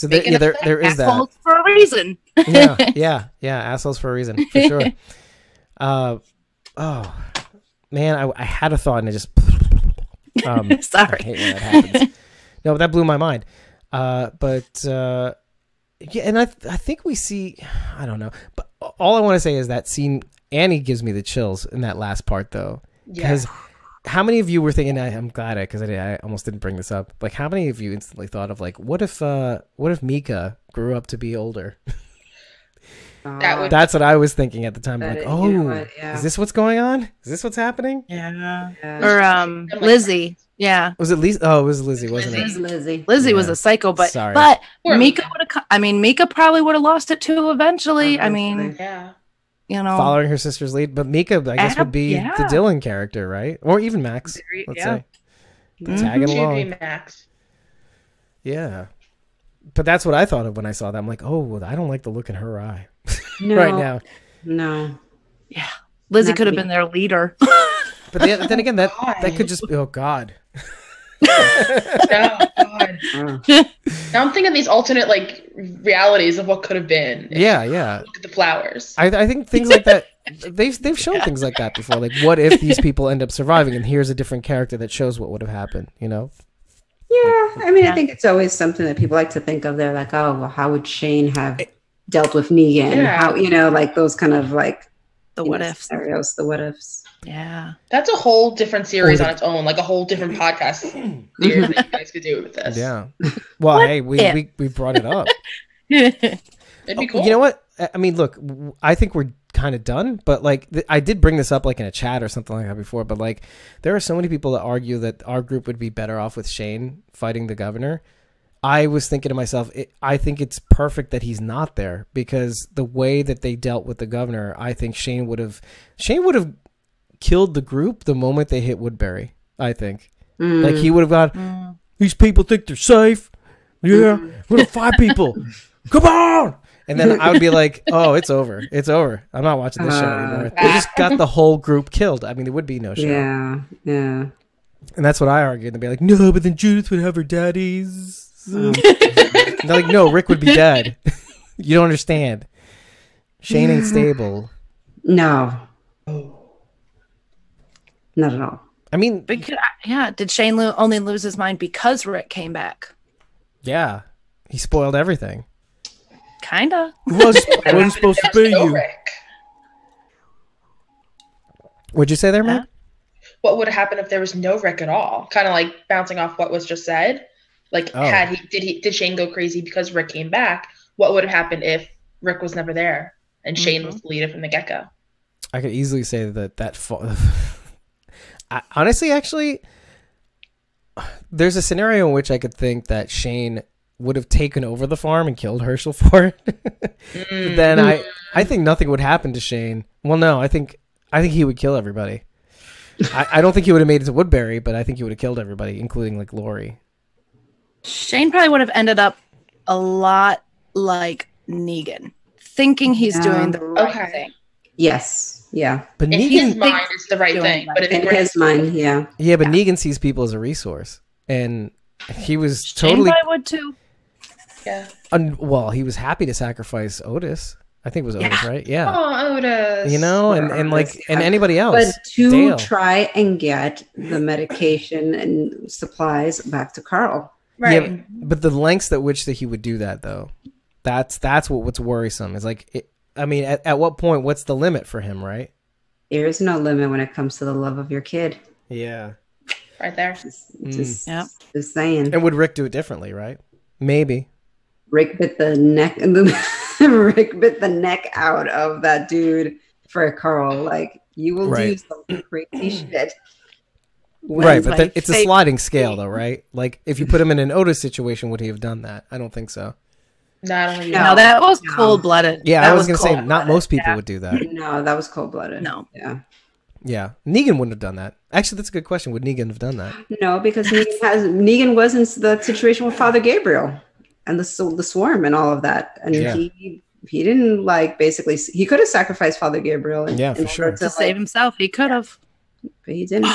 there is that. Assholes for a reason. yeah, assholes for a reason, for sure. Oh man, I had a thought and it just. Sorry. I hate when that happens. No, but that blew my mind. Yeah, and I think we see, I don't know, but all I want to say is that scene, Annie gives me the chills in that last part, though. Because how many of you were thinking, I'm glad because I almost didn't bring this up, like, how many of you instantly thought of, like, what if Mika grew up to be older? That's what I was thinking at the time. Like, is this what's going on? Is this what's happening? Yeah. Or Lizzie. Yeah. Was it Lizzie? Oh, it was Lizzie, wasn't it? It was Lizzie. Lizzie was a psycho, but Mika would have. I mean, Mika probably would have lost it too eventually. I mean, you know, following her sister's lead. But Mika, I guess, would be the Dylan character, right? Or even Max. Let's say tagging along. She'd be Max. Yeah. But that's what I thought of when I saw that. I'm like, oh, I don't like the look in her eye right now. No. Yeah. Lizzie could have been their leader. But then again, that could just be, oh, God. Oh, God. Now I'm thinking these alternate, like, realities of what could have been. Yeah. Look at the flowers. I think things like that, they've shown things like that before. Like, what if these people end up surviving and here's a different character that shows what would have happened, you know? Yeah, I mean, I think it's always something that people like to think of. They're like, oh, well, how would Shane have dealt with Negan? Yeah. How, you know, like those kind of like the what ifs scenarios, the what ifs. Yeah, that's a whole different series on its own, like a whole different podcast series that you guys could do with this. Yeah. Well, hey, we brought it up. It'd be cool. You know what? I mean, look, I think we're kind of done, but like I did bring this up like in a chat or something like that before, but like there are so many people that argue that our group would be better off with Shane fighting the governor. I was thinking to myself, I think it's perfect that he's not there, because the way that they dealt with the governor, I think Shane would have killed the group the moment they hit Woodbury. I think like he would have gone, these people think they're safe. Yeah, we're gonna fight people. Come on. And then I would be like, oh, it's over. It's over. I'm not watching this show anymore. They just got the whole group killed. I mean, it would be no show. Yeah. And that's what I argued. They'd be like, no, but then Judith would have her daddies. They're like, no, Rick would be dead. You don't understand. Shane ain't stable. No. Not at all. I mean, did Shane only lose his mind because Rick came back? Yeah. He spoiled everything. Kinda. Wasn't supposed to be you. Rick. What'd you say there, Matt? What would have happened if there was no Rick at all? Kind of like bouncing off what was just said. Like, did Shane go crazy because Rick came back? What would have happened if Rick was never there and Shane was the leader from the get-go? I could easily say honestly, actually, there's a scenario in which I could think that Shane would have taken over the farm and killed Herschel for it. Then I think nothing would happen to Shane. Well, no, I think he would kill everybody. I don't think he would have made it to Woodbury, but I think he would have killed everybody, including like Laurie. Shane probably would have ended up a lot like Negan, thinking he's doing the right thing. Yes. Yeah. But in his mind, it's the right thing. But in his mind, yeah. Yeah, but Negan sees people as a resource. And He was Shane totally. probably would too. Yeah. Well, he was happy to sacrifice Otis. I think it was Otis, right? Yeah. Oh, Otis. You know, and like, and anybody else. But to Dale. try and get the medication and supplies back to Carl. Right. Yeah, but the lengths at which that he would do that, though, that's what's worrisome. Is like, I mean, at what point? What's the limit for him, right? There is no limit when it comes to the love of your kid. Yeah. Right there. Just saying. And would Rick do it differently, right? Maybe. Rick bit the neck Rick bit the neck out of that dude for Carl. Like, you will do some crazy shit. Right, but then it's a sliding scale, though, right? Like, if you put him in an Otis situation, would he have done that? I don't think so. No, I don't No, that was cold-blooded. Yeah, that I was going to say, not most people would do that. No, that was cold-blooded. No. Yeah. Yeah. Negan wouldn't have done that. Actually, that's a good question. Would Negan have done that? No, because Negan was in the situation with Father Gabriel and the swarm and all of that. And he didn't, like, basically, he could have sacrificed Father Gabriel. For sure. To save himself, he could have. But he didn't.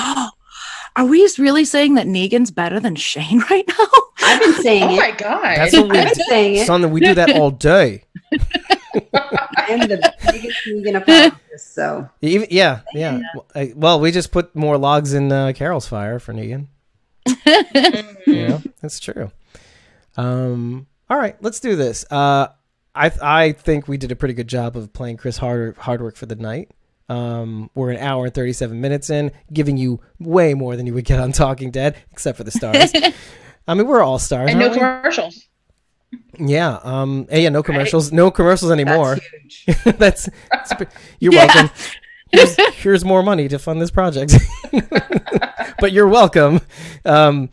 Are we really saying that Negan's better than Shane right now? I've been saying it. Oh my God. That's what I've been saying it. Son, we do that all day. I am the biggest Negan apologist, so. Yeah. Well, we just put more logs in Carol's fire for Negan. That's true. All right, let's do this. I think we did a pretty good job of playing Chris Hardwick for the night. We're an hour and 37 minutes in, giving you way more than you would get on Talking Dead, except for the stars. I mean, we're all stars. And no commercials. Yeah. No commercials. Right? No commercials anymore. That's huge. You're welcome. Here's more money to fund this project. But you're welcome. And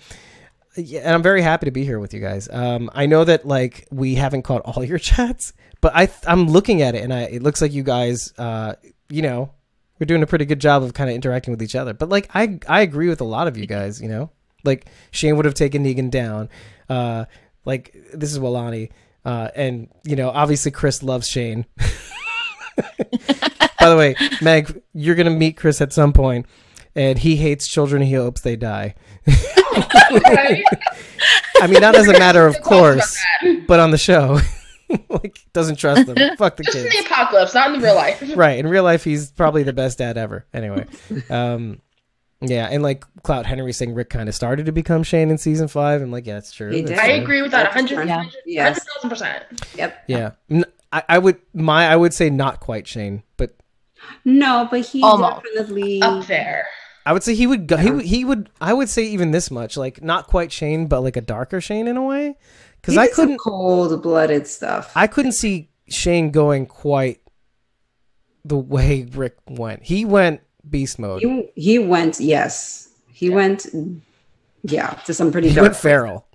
I'm very happy to be here with you guys. I know that like we haven't caught all your chats, but I'm looking at it and it looks like you guys, we're doing a pretty good job of kind of interacting with each other. But like I agree with a lot of you guys. Like Shane would have taken Negan down. Like this is Walani, and obviously Chris loves Shane. By the way, Meg, you're gonna meet Chris at some point, and he hates children. He hopes they die. I mean, not as a matter of course, but on the show, like doesn't trust them. Fuck the kids. Just in the apocalypse, not in the real life. Right, in real life, he's probably the best dad ever. Anyway, yeah, and like Cloud Henry saying Rick kind of started to become Shane in season 5, and like, yeah, it's true. I agree with that 100,000%. Yep. Yeah, I would say not quite Shane, but no, but he almost definitely up there. I would say he would go. He would. I would say even this much, like not quite Shane, but like a darker Shane in a way, because I couldn't cold-blooded stuff. I couldn't see Shane going quite the way Rick went. He went beast mode. He went, yes. He went, to some pretty dark. He went feral.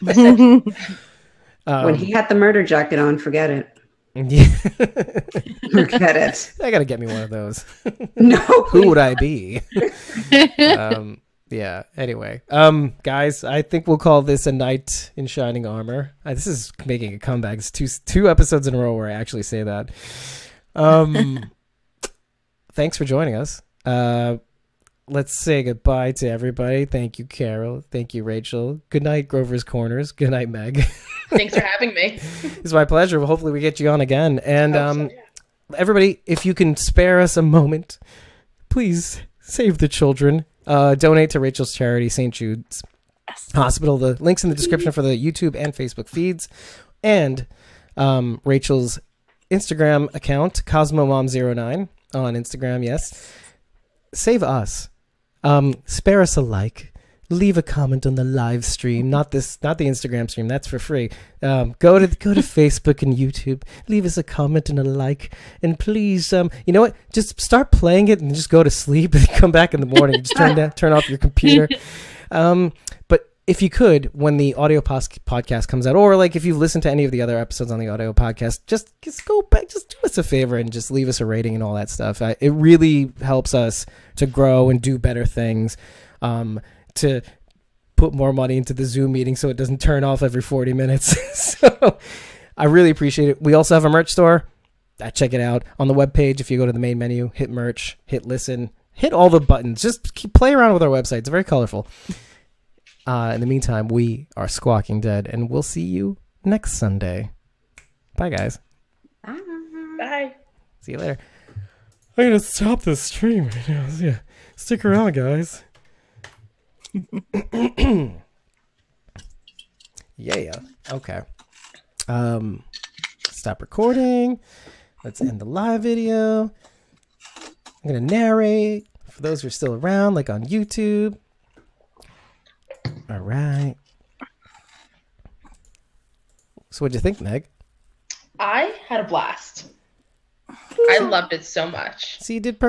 When he had the murder jacket on, forget it. Yeah. Forget it. I gotta get me one of those. No. Who would I be? Yeah. Anyway, guys, I think we'll call this a night in shining armor. This is making a comeback. It's two episodes in a row where I actually say that. Thanks for joining us. Let's say goodbye to everybody. Thank you, Carol. Thank you, Rachel. Good night, Grover's Corners. Good night, Meg. Thanks for having me. It's my pleasure. Well, hopefully we get you on again. And everybody, if you can spare us a moment, please save the children. Donate to Rachel's charity, St. Jude's Hospital. The link's in the description for the YouTube and Facebook feeds. And Rachel's Instagram account, CosmoMom09 on Instagram, yes. Save us. Spare us a like. Leave a comment on the live stream, not the Instagram stream. That's for free. Go to Facebook and YouTube. Leave us a comment and a like, and please, you know what? Just start playing it and just go to sleep and come back in the morning. Just turn off your computer. But if you could, when the audio podcast comes out, or like if you've listened to any of the other episodes on the audio podcast, just go back, just do us a favor and just leave us a rating and all that stuff. It really helps us to grow and do better things. To put more money into the Zoom meeting so it doesn't turn off every 40 minutes. So I really appreciate it. We also have a merch store. Check it out on the webpage. If you go to the main menu, hit merch, hit listen, hit all the buttons. Just play around with our website. It's very colorful. In the meantime, we are Squawking Dead, and we'll see you next Sunday. Bye, guys. Bye. Bye. See you later. I'm going to stop this stream right now. Yeah. Stick around, guys. Yeah. Okay. Stop recording. Let's end the live video. I'm going to narrate for those who are still around, like on YouTube. All right. So what'd you think, Meg? I had a blast. I loved it so much. See, you did perfect.